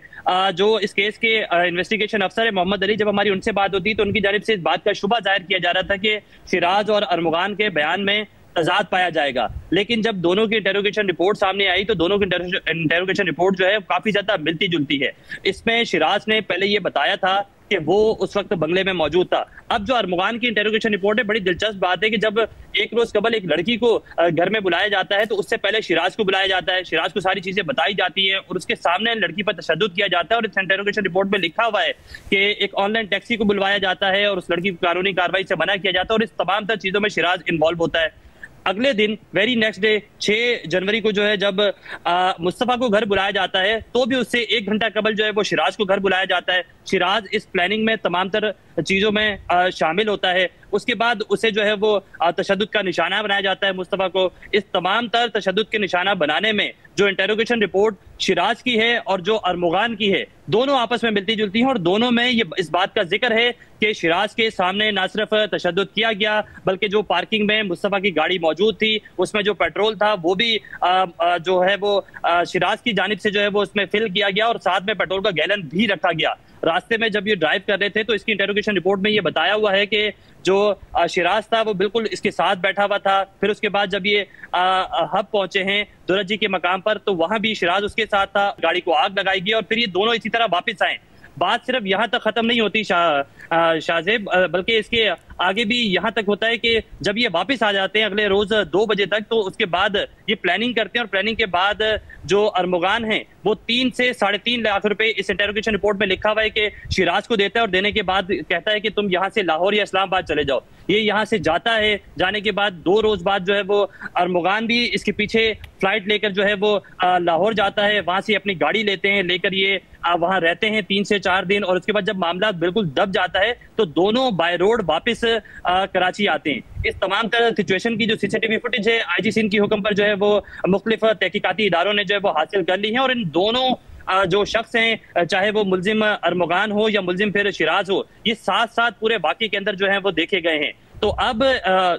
जो इस केस के इन्वेस्टिगेशन अफसर है मोहम्मद अली, जब हमारी उनसे बात होती तो उनकी जानिब से इस बात का शुबा जाहिर किया जा रहा था कि शिराज और अरमगान के बयान में तजाद पाया जाएगा। लेकिन जब दोनों की इंटेरोगेशन रिपोर्ट सामने आई तो दोनों की इंटेरोगेशन रिपोर्ट जो है काफी ज्यादा मिलती जुलती है। इसमें शिराज ने पहले ये बताया था कि वो उस वक्त बंगले में मौजूद था। अब जो अरमगान की इंटेरोगेशन रिपोर्ट है, बड़ी दिलचस्प बात है कि जब एक रोज कबल एक लड़की को घर में बुलाया जाता है तो उससे पहले शिराज को बुलाया जाता है, शिराज को सारी चीजें बताई जाती है और उसके सामने लड़की पर तशद्दुद किया जाता है। और इस इंटेरोगेशन रिपोर्ट में लिखा हुआ है कि एक ऑनलाइन टैक्सी को बुलवाया जाता है और उस लड़की को कानूनी कार्रवाई से मना किया जाता है और इस तमाम तर चीजों में शिराज इन्वॉल्व होता है। अगले दिन वेरी नेक्स्ट डे 6 जनवरी को जो है जब मुस्तफ़ा को घर बुलाया जाता है तो भी उससे 1 घंटा कबल जो है वो शिराज को घर बुलाया जाता है। शिराज इस प्लानिंग में तमाम तर चीजों में शामिल होता है। उसके बाद उसे जो है वो तशद्दुद का निशाना बनाया जाता है मुस्तफ़ा को। इस तमाम तर तशद्दुद के निशाना बनाने में जो इंटेरोगेशन रिपोर्ट शिराज की है और जो अरमगान की है दोनों आपस में मिलती जुलती हैं और दोनों में ये इस बात का जिक्र है कि शिराज के सामने न सिर्फ तशद्दुद किया गया बल्कि जो पार्किंग में मुस्तफ़ा की गाड़ी मौजूद थी उसमें जो पेट्रोल था वो भी जो है वो शिराज की जानिब से जो है वो उसमें फिल किया गया और साथ में पेट्रोल का गैलन भी रखा गया। रास्ते में जब ये ड्राइव कर रहे थे तो इसकी इंटेरोगेशन रिपोर्ट में ये बताया हुआ है कि जो शिराज था वो बिल्कुल इसके साथ बैठा हुआ था। फिर उसके बाद जब ये हब पहुंचे हैं दुरजी के मकाम पर तो वहां भी शिराज उसके साथ था, गाड़ी को आग लगाई गई और फिर ये दोनों इसी तरह वापस आए। बात सिर्फ यहाँ तक खत्म नहीं होती शाहजेब, बल्कि इसके आगे भी यहाँ तक होता है कि जब ये वापस आ जाते हैं अगले रोज 2 बजे तक, तो उसके बाद ये प्लानिंग करते हैं और प्लानिंग के बाद जो अरमुगान है वो 3 से 3.5 लाख रुपए इस इंटेरोगेशन रिपोर्ट में लिखा हुआ है कि शिराज को देता है और देने के बाद कहता है कि तुम यहाँ से लाहौर या इस्लामाबाद चले जाओ। ये यहाँ से जाता है, जाने के बाद 2 रोज बाद जो है वो अरमुगान भी इसके पीछे फ्लाइट लेकर जो है वो लाहौर जाता है, वहां से अपनी गाड़ी लेते हैं, लेकर ये वहां रहते हैं 3 से 4 दिन, और उसके बाद जब मामला बिल्कुल दब जाता है तो दोनों बाय रोड वापस कराची आते हैं। इस तमाम तरह सिचुएशन की जो सीसीटीवी फुटेज है आईजी सिंध की हुक्म पर जो है वो मुख्तलिफ तहकीकाती इदारों ने जो है वो हासिल कर ली है, और इन दोनों जो शख्स हैं, चाहे वो मुल्जिम अरमुगान हो या मुल्जिम फिर शिराज हो, ये साथ साथ पूरे वाक़े के अंदर जो है वो देखे गए हैं। तो अब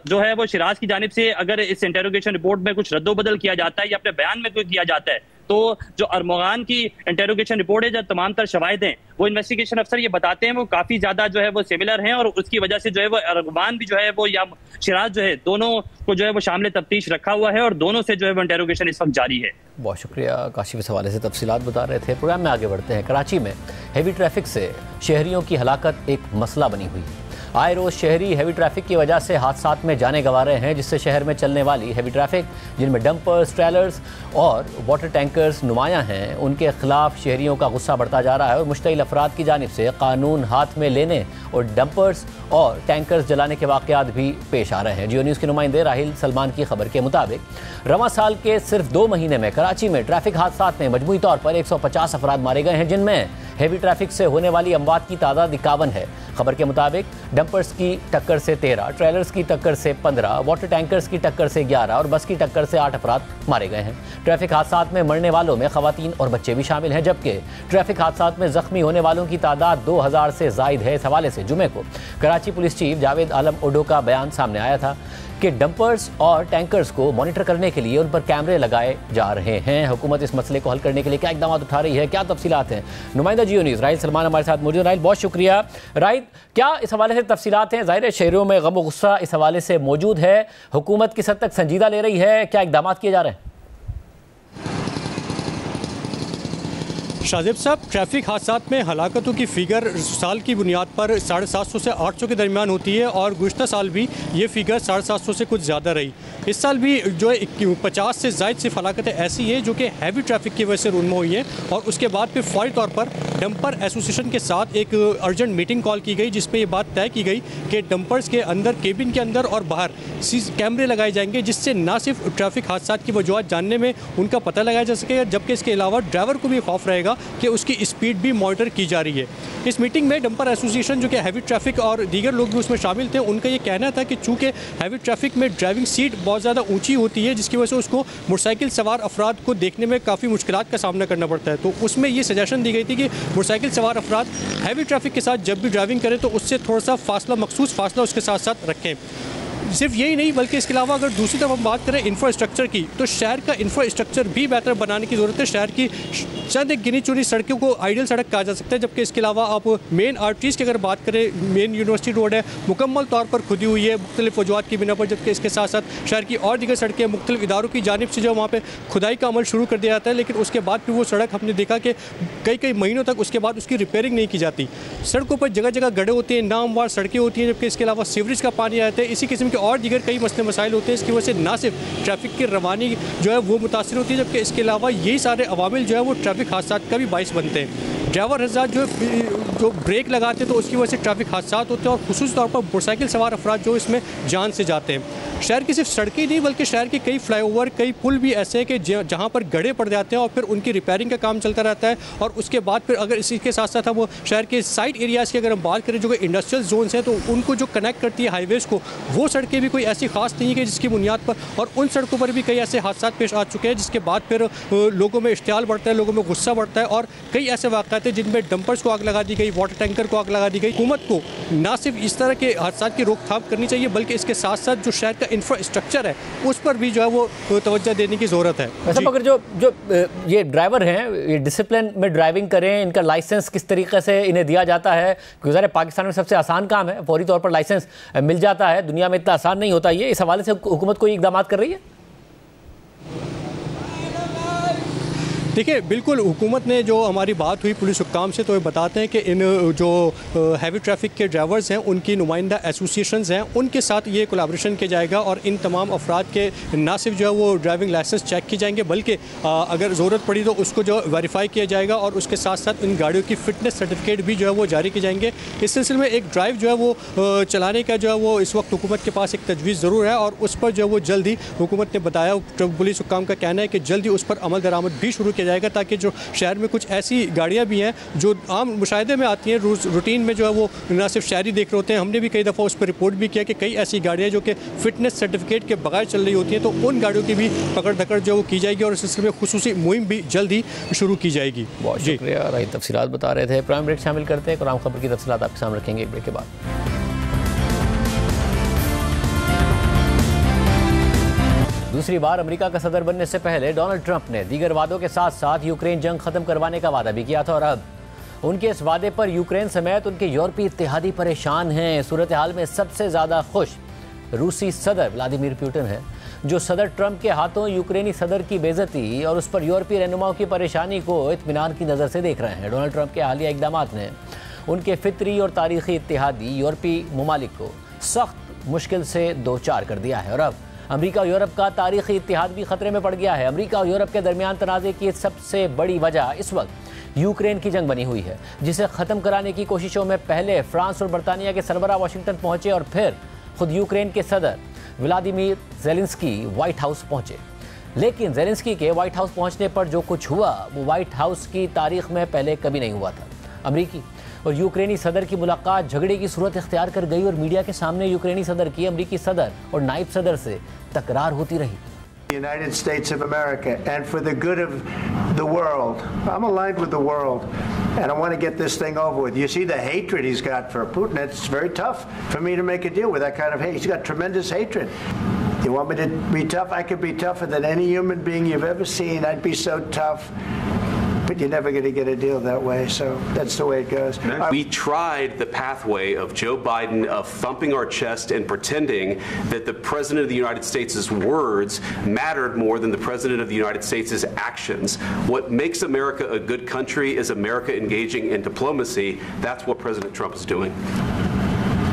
जो है वो शिराज की जानिब से अगर इस इंटेरोगेशन रिपोर्ट में कुछ रद्दोबदल किया जाता है या अपने बयान में कोई किया जाता है, तो जो अरमुगान की इंटेरोगेशन रिपोर्ट है, जो तमाम तर शवाहिद हैं, वो इन्वेस्टिगेशन अफसर ये बताते हैं वो काफी ज्यादा जो है वो सिमिलर हैं, और उसकी वजह से जो है वो अरमुगान भी जो है वो या शिराज जो है दोनों को जो है वो शामिल तफ्तीश रखा हुआ है और दोनों से जो है वो इंटेरोगेशन इस वक्त जारी है। बहुत शुक्रिया काशिफ, इस हवाले से तफसीलात बता रहे थे। प्रोग्राम में आगे बढ़ते हैं। कराची में हैवी ट्रैफिक से शहरियों की हलाकत एक मसला बनी हुई है। आए रोज़ शहरी हैवी ट्रैफिक की वजह से हादसात में जाने गंवा रहे हैं, जिससे शहर में चलने वाली हैवी ट्रैफिक जिनमें डंपर्स, ट्रेलर्स और वाटर टैंकर्स नुमायां हैं, उनके खिलाफ शहरियों का गुस्सा बढ़ता जा रहा है और मुश्तइल अफराद की जानिब से कानून हाथ में लेने और डंपर्स और टैंकर्स जलाने के वाक़यात भी पेश आ रहे हैं। जियो न्यूज़ के नुमाइंदे राहिल सलमान की खबर के मुताबिक रवां साल के सिर्फ 2 महीने में कराची में ट्रैफिक हादसात में मजमूई तौर पर 150 अफराद मारे गए हैं, जिनमें हैवी ट्रैफिक से होने वाली अमवात की तादाद 51 है। खबर के मुताबिक डंपर्स की टक्कर से 13, ट्रेलर्स की टक्कर से 15, वाटर टैंकर्स की टक्कर से 11 और बस की टक्कर से 8 अफराद मारे गए हैं। ट्रैफिक हादसात में मरने वालों में खवातीन और बच्चे भी शामिल हैं, जबकि ट्रैफिक हादसात में जख्मी होने वालों की तादाद 2000 से जायद है। इस हवाले से जुमे को कराची पुलिस चीफ जावेद आलम ओडो का बयान सामने आया था कि डंपर्स और टैंकर्स को मॉनिटर करने के लिए उन पर कैमरे लगाए जा रहे हैं। हुकूमत इस मसले को हल करने के लिए क्या इकदाम उठा रही है, क्या तफसीलात हैं? नुमाइंदा जियो न्यूज़ राहिल सलमान हमारे साथ मौजूद। राहिल, बहुत शुक्रिया। राहिल, क्या इस हवाले से तफसीलात हैं? ज़ाहिर है शहरों में गम व गुस्सा इस हवाले से मौजूद है, हुकूमत किस हद तक संजीदा ले रही है, क्या इकदाम किए जा रहे हैं? शाहजेब साहब, ट्रैफिक हादसात में हलाकतों की फ़िगर साल की बुनियाद पर 750 से 800 के दरमियान होती है और गुज़श्ता साल भी ये फ़िगर 750 से कुछ ज़्यादा रही। इस साल भी जो है 50 से ज़ायद सिर्फ हलाकतें ऐसी हैं जो कि हैवी ट्रैफिक की वजह से रूनमा हुई है, और उसके बाद फिर फौरी तौर पर डंपर एसोसिएशन के साथ एक अर्जेंट मीटिंग कॉल की गई, जिसमें ये बात तय की गई कि डंपर्स के अंदर, केबिन के अंदर और बाहर कैमरे लगाए जाएंगे, जिससे ना सिर्फ ट्रैफिक हादसात की वजूहत जानने में उनका पता लगाया जा सके, जबकि इसके अलावा ड्राइवर को भी खौफ रहेगा कि उसकी स्पीड भी मॉनिटर की जा रही है। इस मीटिंग में डंपर एसोसिएशन जो कि हैवी ट्रैफिक और दीगर लोग भी उसमें शामिल थे, उनका ये कहना था कि चूँकि हैवी ट्रैफिक में ड्राइविंग सीट बहुत ज़्यादा ऊंची होती है, जिसकी वजह से उसको मोटरसाइकिल सवार अफराद को देखने में काफ़ी मुश्किलात का सामना करना पड़ता है। तो उसमें ये सजेशन दी गई थी कि मोटरसाइकिल सवार अफराद हैवी ट्रैफिक के साथ जब भी ड्राइविंग करें तो उससे थोड़ा सा फासला, मखसूस फासला उसके साथ साथ रखें। सिर्फ यही नहीं बल्कि इसके अलावा अगर दूसरी तरफ हम बात करें इंफ्रास्ट्रक्चर की, तो शहर का इंफ्रास्ट्रक्चर भी बेहतर बनाने की ज़रूरत है। शहर की चंद एक गिनी चुनी सड़कों को आइडियल सड़क कहा जा सकता है, जबकि इसके अलावा आप मेन आर्टरीज़ की अगर बात करें, मेन यूनिवर्सिटी रोड है मुकम्मल तौर पर खुदी हुई है मुख्तलिफ वजूहत की बिना पर, जबकि इसके साथ साथ शहर की और दीगर सड़कें मुख्तलिफ इदारों की जानिब से जो वहाँ पर खुदाई का अमल शुरू कर दिया जाता है, लेकिन उसके बाद फिर वो सड़क हमने देखा कि कई महीनों तक उसके बाद उसकी रिपेयरिंग नहीं की जाती। सड़कों पर जगह जगह गड्ढे होते हैं, नामवार सड़कें होती हैं, जबकि इसके अलावा सीवरेज का पानी आता है। इसी किस्म के और दीगर कई मसाइल होते हैं। इसकी वजह से ना सिर्फ ट्रैफिक की रवानी जो है वो मुतासिर होती है, जबकि इसके अलावा यही सारे अवामिल जो है वो ट्रैफिक हादसात का भी बाइस बनते हैं। ड्राइवर हज़रात जो ब्रेक लगाते हैं तो उसकी वजह से ट्रैफिक हादसात होते हैं, और खुसूस तौर पर मोटरसाइकिल सवार अफराद जो इसमें जान से जाते हैं। शहर की सिर्फ सड़कें नहीं बल्कि शहर के कई फ्लाईओवर, कई पुल भी ऐसे हैं कि जहाँ पर गड्ढे पड़ जाते हैं और फिर उनकी रिपेयरिंग का काम चलता रहता है। और उसके बाद फिर अगर इसी के साथ साथ हम शहर के साइड एरियाज़ की अगर हम बात करें जो कि इंडस्ट्रियल जोन्स हैं, तो उनको जो कनेक्ट करती है हाईवेज़ को, वो सड़कें भी कोई ऐसी खास नहीं है जिसकी बुनियाद पर, और उन सड़कों पर भी कई ऐसे हादसा पेश आ चुके हैं, जिसके बाद फिर लोगों में इश्तियाल बढ़ता है, लोगों में गुस्सा बढ़ता है, और कई ऐसे वाक़यात हैं जिनमें डंपर्स को आग लगा दी गई, वाटर टैंकर को आग लगा दी गई। हुकूमत को ना सिर्फ इस तरह के हादसा की रोकथाम करनी चाहिए, बल्कि इसके साथ साथ जो शहर का इंफ्रास्ट्रक्चर है उस पर भी जो है वो तवज्जो देने की ज़रूरत है। वैसे अगर जो ये ड्राइवर हैं, ये डिसिप्लिन में ड्राइविंग करें, इनका लाइसेंस किस तरीके से इन्हें दिया जाता है? गुज़ारे पाकिस्तान में सबसे आसान काम है, फौरी तौर पर लाइसेंस मिल जाता है, दुनिया में इतना आसान नहीं होता ये। इस हवाले से हुकूमत कोई इक़दाम कर रही है? देखिए, बिल्कुल हुकूमत ने जो हमारी बात हुई पुलिस हुक्काम से, तो ये बताते हैं कि इन जो हैवी ट्रैफिक के ड्राइवर्स हैं उनकी नुमाइंदा एसोसिएशंस हैं, उनके साथ ये कोलैबोरेशन किया जाएगा और इन तमाम अफराद के ना सिर्फ जो है वो ड्राइविंग लाइसेंस चेक किए जाएंगे, बल्कि अगर ज़रूरत पड़ी तो उसको जो वेरीफाई किया जाएगा और उसके साथ साथ इन गाड़ियों की फ़िटनेस सर्टिफिकेट भी जो है वो जारी किए जाएंगे। इस सिलसिले में एक ड्राइव जो है वो चलाने का जो है वो इस वक्त हुकूमत के पास एक तजवीज़ ज़रूर है और उस पर जो है वो जल्द ही हुकूमत ने बताया, पुलिस हुक्काम का कहना है कि जल्द ही उस पर अमल दरामद भी शुरू किया जाएगा, ताकि जो शहर में कुछ ऐसी गाड़ियाँ भी हैं जो आम मुशाहिदे में आती हैं, रूटीन में जो है वो ना सिर्फ शहरी देख रहे होते हैं। हमने भी कई दफ़ा उस पर रिपोर्ट भी किया कि कई ऐसी गाड़ियाँ जो कि फ़िटनेस सर्टिफिकेट के बगैर चल रही होती हैं, तो उन गाड़ियों की भी पकड़ धकड़ जो वो की जाएगी और इस सिलसिले में खुसूसी मुहिम भी जल्द ही शुरू की जाएगी। बहुत शुक्रिया, राही तफसीलात बता रहे थे। प्राइम ब्रेक शामिल करते हैं, कुरान खबर की तफसीलात आपके सामने रखेंगे एक ब्रेक के बाद। दूसरी बार अमेरिका का सदर बनने से पहले डोनाल्ड ट्रंप ने दीगर वादों के साथ साथ यूक्रेन जंग खत्म करवाने का वादा भी किया था और अब उनके इस वादे पर यूक्रेन समेत उनके यूरोपीय इत्तेहादी परेशान हैं। सूरत हाल में सबसे ज़्यादा खुश रूसी सदर व्लादिमीर पुतिन है, जो सदर ट्रंप के हाथों यूक्रेनी सदर की बेइज्जती और उस पर यूरोपीय रहनुमाओं की परेशानी को इत्मीनान की नज़र से देख रहे हैं। डोनाल्ड ट्रंप के हालिया इकदाम ने उनके फितरी और तारीखी इत्तेहादी यूरोपीय ममालिक को सख्त मुश्किल से दो चार कर दिया है और अब अमेरिका और यूरोप का तारीखी इत्तेहाद भी खतरे में पड़ गया है। अमेरिका और यूरोप के दरमियान तनाज़े की सबसे बड़ी वजह इस वक्त यूक्रेन की जंग बनी हुई है, जिसे ख़त्म कराने की कोशिशों में पहले फ्रांस और बरतानिया के सरबराह वाशिंगटन पहुंचे और फिर खुद यूक्रेन के सदर व्लादिमीर ज़ेलेंस्की व्हाइट हाउस पहुंचे। लेकिन ज़ेलेंस्की के व्हाइट हाउस पहुंचने पर जो कुछ हुआ वो व्हाइट हाउस की तारीख में पहले कभी नहीं हुआ था। अमेरिकी और यूक्रेनी सदर की मुलाकात झगड़े की सूरत इख्तियार कर गई और मीडिया के सामने यूक्रेनी सदर की अमेरिकी सदर और नायब सदर से तकरार होती रही। United States of America and for the good of the world. I'm aligned with the world and I want to get this thing over with. You see the hatred he's got for Putin. It's very tough for me to make a deal with that kind of hate. He's got tremendous hatred. You want me to be tough? I could be tougher than any human being you've ever seen. I'd be so tough. But you're never going to get a deal that way, so that's the way it goes. We tried the pathway of Joe Biden of thumping our chest and pretending that the President of the United States' words mattered more than the President of the United States' actions. What makes America a good country is America engaging in diplomacy. That's what President Trump is doing.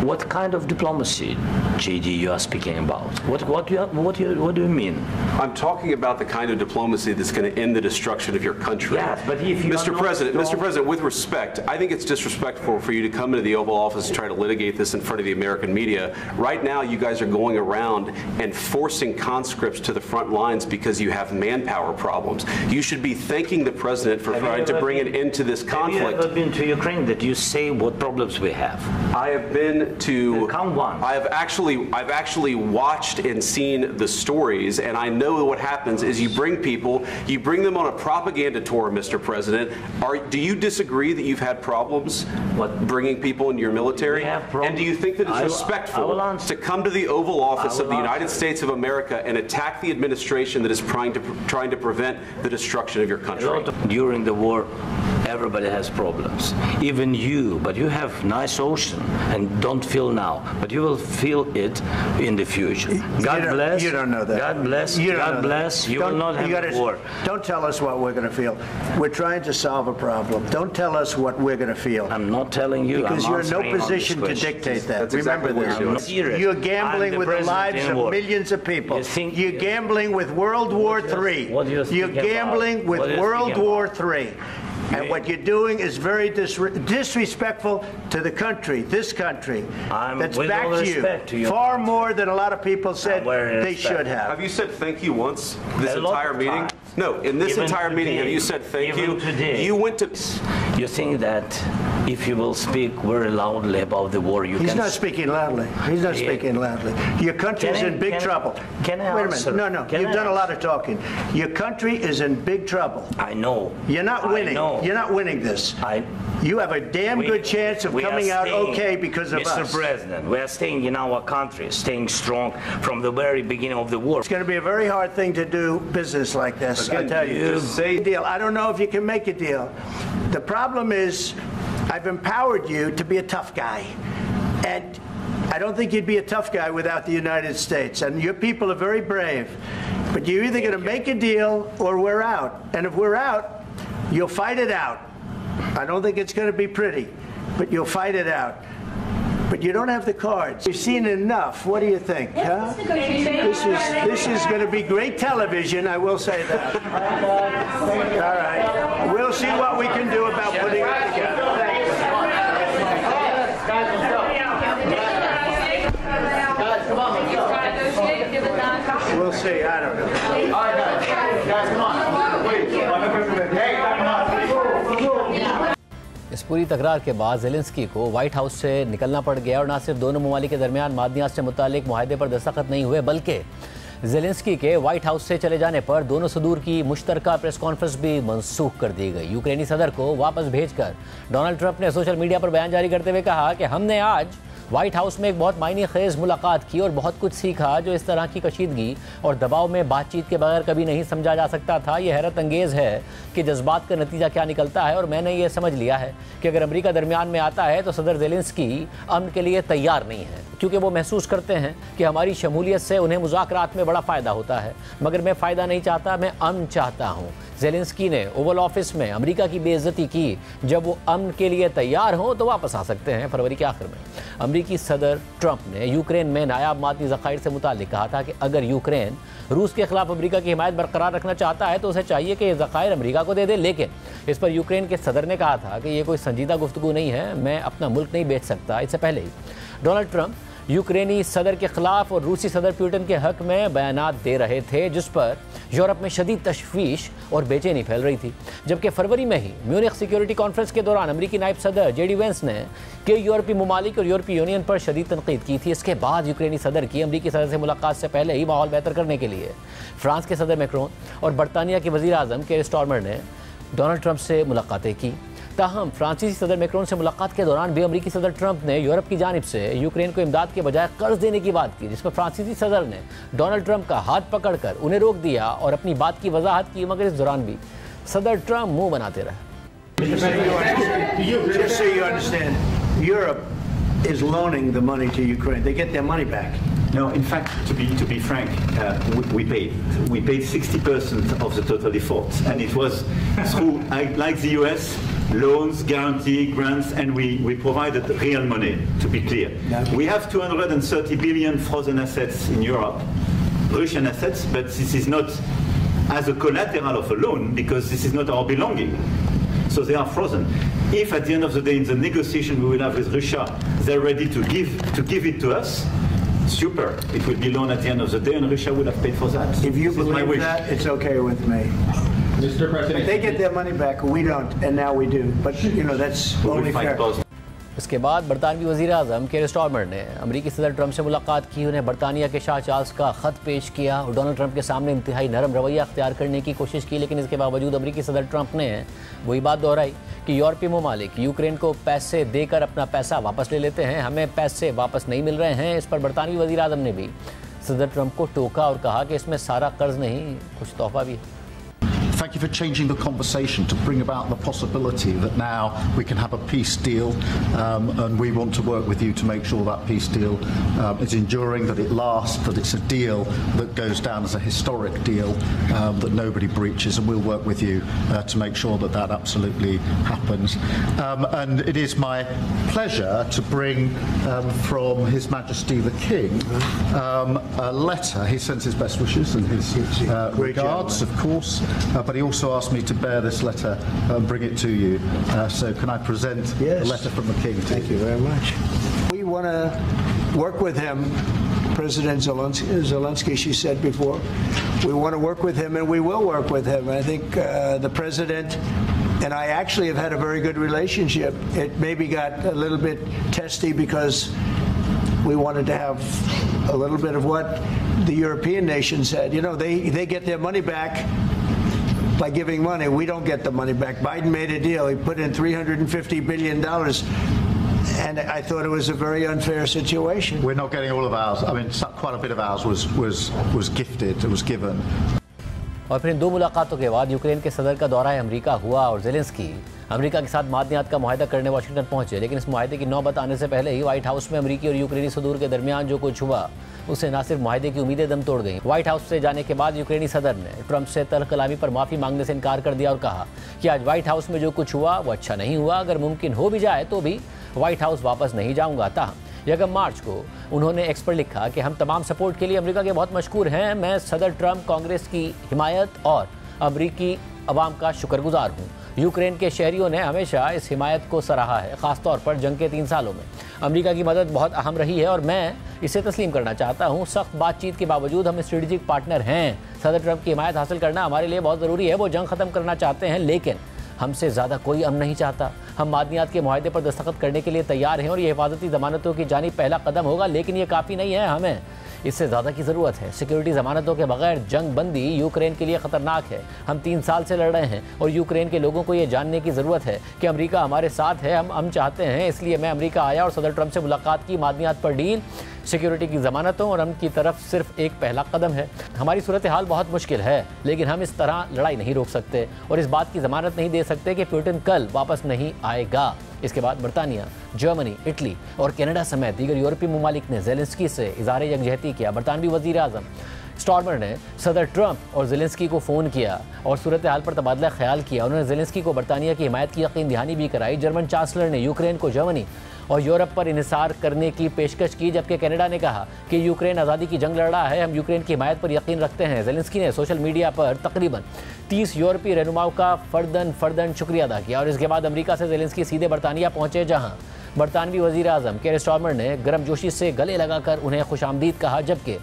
What kind of diplomacy, JD, you are speaking about? What do you mean? I'm talking about the kind of diplomacy that's going to end the destruction of your country. Yes, but if you Mr. President, with respect, I think it's disrespectful for you to come into the Oval Office and try to litigate this in front of the American media. Right now, you guys are going around and forcing conscripts to the front lines because you have manpower problems. You should be thanking the President for trying to bring an end to this conflict. Have you ever been to Ukraine that you say what problems we have? I have been to count one. I've actually watched and seen the stories, and I know what happens is you bring them on a propaganda tour, Mr. President. Do you disagree that you've had problems bringing people into your military? And do you think that it's respectful to come to the Oval Office of the United States of America and attack the administration that is trying to prevent the destruction of your country? During the war, everybody has problems, even you, but you have nice ocean and don't feel now, but you will feel it in the future. God bless. You don't know that. God bless. God bless. You will not have war. Don't tell us what we're going to feel. We're trying to solve a problem. Don't tell us what we're going to feel. I'm not telling you. Because you're in no position to dictate that. Remember this. You're gambling with the lives of millions of people. You're gambling with World War III. You're gambling with World War III. And what you're doing is very disrespectful to the country, this country, that's backed you far more than a lot of people said they should have. Have you said thank you once this entire meeting? No, in this entire meeting, have you said thank you? You went to... You think that if you will speak very loudly about the war, He's not speaking loudly. He's not speaking loudly. Your country is in big trouble. Can I answer? Wait a minute. No. You've done a lot of talking. Your country is in big trouble. I know. You're not winning. You're not winning this. You have a damn good chance of coming out okay because of us. Mr. President, we are staying in our country, staying strong from the very beginning of the war. It's going to be a very hard thing to do business like this, I tell you. Say a deal. I don't know if you can make a deal. The problem is, I've empowered you to be a tough guy. And I don't think you'd be a tough guy without the United States. And your people are very brave. But you're either going to make a deal or we're out. And if we're out, You'll fight it out. I don't think it's going to be pretty, but you'll fight it out. But you don't have the cards. You've seen enough. What do you think? Huh? This is going to be great television, I will say that. All right. We'll see what we can do about putting it together. Thanks. We'll see. I don't know. All right, guys, come on. Wait. Hey, इस पूरी तकरार के बाद Zelensky को white house से निकलना पड़ गया और न सिर्फ दोनों ममालिक के दरमियान मादनियात से मुतालिक मुआहदे पर दस्तखत नहीं हुए, बल्कि ज़ेलेंस्की के व्हाइट हाउस से चले जाने पर दोनों सदूर की मुश्तरका प्रेस कॉन्फ्रेंस भी मनसूख कर दी गई। यूक्रेनी सदर को वापस भेजकर डोनाल्ड ट्रंप ने सोशल मीडिया पर बयान जारी करते हुए कहा कि हमने आज व्हाइट हाउस में एक बहुत मायने खेज मुलाकात की और बहुत कुछ सीखा जो इस तरह की कशीदगी और दबाव में बातचीत के बगैर कभी नहीं समझा जा सकता था। यह हैरत अंगेज़ है कि जज्बात का नतीजा क्या निकलता है और मैंने ये समझ लिया है कि अगर अमेरिका दरमियान में आता है तो सदर ज़ेलेंस्की अमन के लिए तैयार नहीं है, क्योंकि वो महसूस करते हैं कि हमारी शमूलियत से उन्हें मुज़ाकरात में बड़ा फ़ायदा होता है। मगर मैं फ़ायदा नहीं चाहता, मैं अमन चाहता हूँ। ज़ेलेंस्की ने ओवल ऑफिस में अमेरिका की बेइज्जती की। जब वो अमन के लिए तैयार हों तो वापस आ सकते हैं। फरवरी के आखिर में अमेरिकी सदर ट्रंप ने यूक्रेन में नायाब मादनी ज़खायर से मुताल्लिक कहा था कि अगर यूक्रेन रूस के खिलाफ अमेरिका की हिमायत बरकरार रखना चाहता है तो उसे चाहिए कि ये ज़खायर अमेरिका को दे दे। लेकिन इस पर यूक्रेन के सदर ने कहा था कि ये कोई संजीदा गुफ्तगू नहीं है, मैं अपना मुल्क नहीं बेच सकता। इससे पहले ही डोनाल्ड ट्रंप यूक्रेनी सदर के खिलाफ और रूसी सदर पुतिन के हक में बयानात दे रहे थे, जिस पर यूरोप में शदीद तशवीश और बेचैनी फैल रही थी। जबकि फरवरी में ही म्यूनिख सिक्योरिटी कॉन्फ्रेंस के दौरान अमेरिकी नायब सदर जेडी वेंस ने कई यूरोपीय ममालिक और यूरोपीय यूनियन पर शदीद तनकीद की थी। इसके बाद यूक्रेनी सदर की अमेरिकी सदर से मुलाकात से पहले ही माहौल बेहतर करने के लिए फ्रांस के सदर मैक्रोन और बरतानिया के वज़ीर आज़म केर स्टारमर ने डोनाल्ड ट्रंप से मुलाकातें की। ताहम फ्रांसीसी सदर मैक्रोन से मुलाकात के दौरान भी अमेरिकी सदर ट्रंप ने यूरोप की जानिब से यूक्रेन को इमदाद के बजाय कर्ज देने की बात की, जिस पर फ्रांसीसी सदर ने डोनाल्ड ट्रंप का हाथ पकड़कर उन्हें रोक दिया और अपनी बात की वजाहत की। मगर इस दौरान भी सदर ट्रंप मुंह बनाते रहे। is loaning the money to Ukraine. They get their money back. No, in fact, to be frank, we paid 60% of the total default, and it was through, like the US, loans, guarantee, grants, and we provided real money. To be clear, we have 230 billion frozen assets in Europe, Russian assets, but this is not as a collateral of a loan because this is not our belonging. So they are frozen. If at the end of the day in the negotiation we will have with Russia, they're ready to give it to us, super. It will be loan at the end of the day and Russia will have paid for that. If you believe that, it's okay with me. Mr. President, they get their money back, we don't, and now we do. But you know, that's only fair. इसके बाद बरतानवी वज़ीर आज़म केर Starmer ने अमेरिकी सदर Trump से मुलाकात की, उन्हें बरतानिया के शाह चार्ल्स का ख़त पेश किया और डोनाल्ड ट्रंप के सामने इंतहाई नरम रवैया अख्तियार करने की कोशिश की। लेकिन इसके बावजूद अमेरिकी सदर ट्रंप ने वही बात दोहराई कि यूरोपीय ममालिक यूक्रेन को पैसे देकर अपना पैसा वापस ले लेते हैं, हमें पैसे वापस नहीं मिल रहे हैं। इस पर बरतानवी वज़ीर आज़म ने भी सदर ट्रंप को टोका और कहा कि इसमें सारा कर्ज नहीं, कुछ तोहफा भी है। Thank you for changing the conversation to bring about the possibility that now we can have a peace deal, and we want to work with you to make sure that peace deal is enduring, that it lasts, that it's a deal that goes down as a historic deal, that nobody breaches, and we'll work with you to make sure that that absolutely happens. And it is my pleasure to bring from His Majesty the King a letter. He sends his best wishes and his regards, of course. But he also asked me to bear this letter and bring it to you. So can I present the letter from the King? Thank you very much. We want to work with him, President Zelensky, she said before. We want to work with him, and we will work with him. I think the President and I actually have had a very good relationship. It maybe got a little bit testy because we wanted to have a little bit of what the European nations said. You know, they get their money back by giving money. We don't get the money back. Biden made a deal. He put in $350 billion. And I thought it was a very unfair situation. We're not getting all of ours. I mean, quite a bit of ours was gifted. It was given. और फिर इन दो मुलाकातों के बाद Ukraine के सदर का दौरा America हुआ और ज़ेलेंस्की अमेरिका के साथ मादनियात का मुआहदा करने वाशिंगटन पहुंचे। लेकिन इस मुआहदे की नौबत आने से पहले ही व्हाइट हाउस में अमेरिकी और यूक्रेनी सदूर के दरमियान जो कुछ हुआ उसे ना सिर्फ मुआहदे की उम्मीदें दम तोड़ गईं, व्हाइट हाउस से जाने के बाद यूक्रेनी सदर ने ट्रंप से तल्ख कलामी पर माफ़ी मांगने से इनकार कर दिया और कहा कि आज व्हाइट हाउस में जो कुछ हुआ वो अच्छा नहीं हुआ, अगर मुमकिन हो भी जाए तो भी व्हाइट हाउस वापस नहीं जाऊँगा। ताहम 1 मार्च को उन्होंने एक्स पर लिखा कि हम तमाम सपोर्ट के लिए अमेरिका के बहुत मशकूर हैं। मैं सदर ट्रंप, कांग्रेस की हिमायत और अमेरिकी अवाम का शुक्रगुजार हूँ। यूक्रेन के शहरियों ने हमेशा इस हिमायत को सराहा है, ख़ासतौर पर जंग के 3 सालों में। अमेरिका की मदद बहुत अहम रही है और मैं इसे तस्लीम करना चाहता हूँ। सख्त बातचीत के बावजूद हम स्ट्रेटेजिक पार्टनर हैं। सदर ट्रंप की हिमायत हासिल करना हमारे लिए बहुत ज़रूरी है। वो जंग ख़त्म करना चाहते हैं, लेकिन हमसे ज़्यादा कोई अमन नहीं चाहता। हम मादनियात के मुआहदे पर दस्तखत करने के लिए तैयार हैं और ये हिफाजती ज़मानतों की जानिब पहला कदम होगा, लेकिन ये काफ़ी नहीं है। हमें इससे ज़्यादा की ज़रूरत है। सिक्योरिटी ज़मानतों के बगैर जंग बंदी यूक्रेन के लिए ख़तरनाक है। हम 3 साल से लड़ रहे हैं और यूक्रेन के लोगों को ये जानने की ज़रूरत है कि अमेरिका हमारे साथ है। हम चाहते हैं, इसलिए मैं अमेरिका आया और सदर ट्रंप से मुलाकात की। मादनियात पर डील, सिक्योरिटी की ज़मानतों और अमन की तरफ सिर्फ एक पहला कदम है। हमारी सूरत हाल बहुत मुश्किल है, लेकिन हम इस तरह लड़ाई नहीं रोक सकते और इस बात की ज़मानत नहीं दे सकते कि पुतिन कल वापस नहीं आएगा। इसके बाद बरतानिया, जर्मनी, इटली और कनाडा समेत दीगर यूरोपीय ममालिक ने ज़ेलेंस्की से इज़हार यकजहती किया। बरतानवी वज़ीर आज़म स्टॉर्मर ने सदर ट्रंप और ज़ेलेंस्की को फ़ोन किया और सूरत हाल पर तबादला ख्याल किया। उन्होंने ज़ेलेंस्की को बरतानिया की हिमायत की यकीन दहानी भी कराई। जर्मन चांसलर ने यूक्रेन को जर्मनी और यूरोप पर इन्हिसार करने की पेशकश की, जबकि कनाडा ने कहा कि यूक्रेन आज़ादी की जंग लड़ रहा है, हम यूक्रेन की हिमायत पर यकीन रखते हैं। ज़ेलेंस्की ने सोशल मीडिया पर तकरीबन 30 यूरोपीय रहनुमाओं का फ़र्दन शुक्रिया अदा किया और इसके बाद अमेरिका से ज़ेलेंस्की सीधे बरतानिया पहुँचे, जहाँ बरतानवी वज़ीर आज़म केयर स्टारमर ने गर्मजोशी से गले लगाकर उन्हें खुशामदीद कहा, जबकि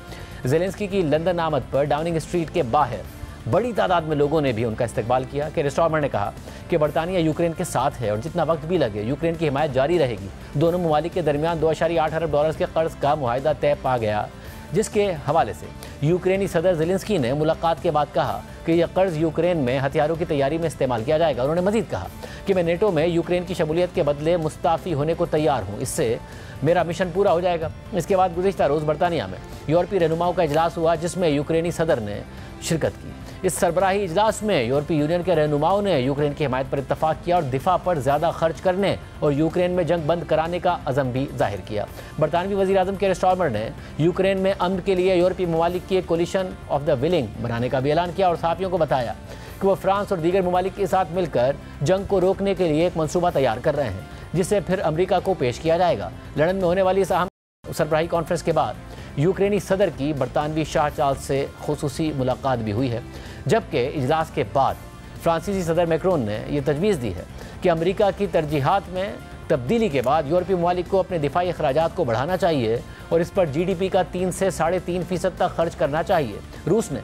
ज़ेलेंस्की की लंदन आमद पर डाउनिंग स्ट्रीट के बाहर बड़ी तादाद में लोगों ने भी उनका इस्तकबाल किया। केयर स्टारमर ने कहा कि बरतानिया यूक्रेन के साथ है और जितना वक्त भी लगे यूक्रेन की हिमायत जारी रहेगी। दोनों ममालिक के दरमियान 2.8 अरब डॉलर के कर्ज का मुआहदा तय पा गया, जिसके हवाले से यूक्रेनी सदर ज़ेलेंस्की ने मुलाकात के बाद कहा कि यह कर्ज यूक्रेन में हथियारों की तैयारी में इस्तेमाल किया जाएगा। उन्होंने मजीद कहा कि मैं नेटो में यूक्रेन की शमूलियत के बदले मुस्ताफ़ी होने को तैयार हूँ, इससे मेरा मिशन पूरा हो जाएगा। इसके बाद गुज़िश्ता रोज़ बरतानिया में यूरोपीय रहनुमाओं का इजलास हुआ, जिसमें यूक्रेनी सदर ने शिरकत की। इस सरबराही इजलास में यूरोपीय यूनियन के रहनुमाओं ने यूक्रेन की हिमायत पर इत्तफाक किया और दिफा पर ज़्यादा खर्च करने और यूक्रेन में जंग बंद कराने का अज़म भी जाहिर किया। बरतानवी वज़ीर आज़म केयर स्टारमर ने यूक्रेन में अमन के लिए यूरोपीय ममालिक की एक कोलिशन ऑफ द विलिंग बनाने का भी ऐलान किया और सहाफ़ियों को बताया कि वो फ्रांस और दीगर ममालिक के साथ मिलकर जंग को रोकने के लिए एक मनसूबा तैयार कर रहे हैं, जिसे फिर अमेरिका को पेश किया जाएगा। लंदन में होने वाली इस अहम सरबराही कॉन्फ्रेंस के बाद यूक्रेनी सदर की बरतानवी शाह चार्ल्स से खुसूसी मुलाकात भी हुई है, जबकि इजलास के बाद फ्रांसीसी सदर मैक्रोन ने यह तजवीज़ दी है कि अमेरिका की तरजीहात में तब्दीली के बाद यूरोपीय ममालिक को अपने दिफाई अखराजात को बढ़ाना चाहिए और इस पर GDP का 3 से 3.5% तक खर्च करना चाहिए। रूस ने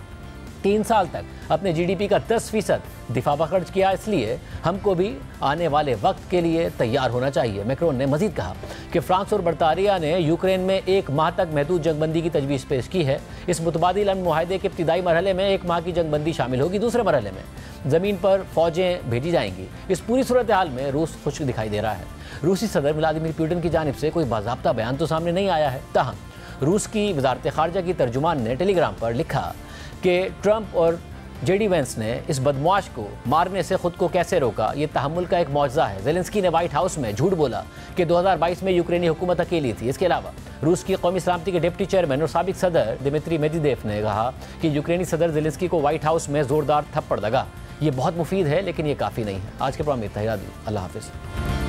3 साल तक अपने GDP का 10% दिफा पर खर्च किया, इसलिए हमको भी आने वाले वक्त के लिए तैयार होना चाहिए। मैक्रोन ने मजीद कहा कि फ्रांस और बरतानिया ने यूक्रेन में 1 माह तक महदूद जंगबंदी की तजवीज़ पेश की है। इस मुतबादिल अमन मुआहदे के इब्तिदाई मरहले में 1 माह की जंगबंदी शामिल होगी, दूसरे मरहले में ज़मीन पर फ़ौजें भेजी जाएंगी। इस पूरी सूरत हाल में रूस खुश दिखाई दे रहा है। रूसी सदर व्लादिमीर पुतिन की जानिब से कोई बाज़ाब्ता बयान तो सामने नहीं आया है, ताहम रूस की वज़ारत ख़ारजा की तर्जुमान ने टेलीग्राम पर लिखा कि ट्रंप और JD वेंस ने इस बदमाश को मारने से खुद को कैसे रोका, ये तहम्मुल का एक मौजज़ा है। ज़ेलेंस्की ने व्हाइट हाउस में झूठ बोला कि 2022 में यूक्रेनी हुकूमत अकेली थी। इसके अलावा रूस की कौमी सलामती के डिप्टी चेयरमैन और साबिक सदर दिमित्री मेदवेदेव ने कहा कि यूक्रेनी सदर ज़ेलेंस्की को व्हाइट हाउस में ज़ोरदार थप्पड़ लगा। ये बहुत मुफीद है, लेकिन ये काफ़ी नहीं है। आज के प्रोग्राम में इतना ही। अल्लाह हाफ़िज़।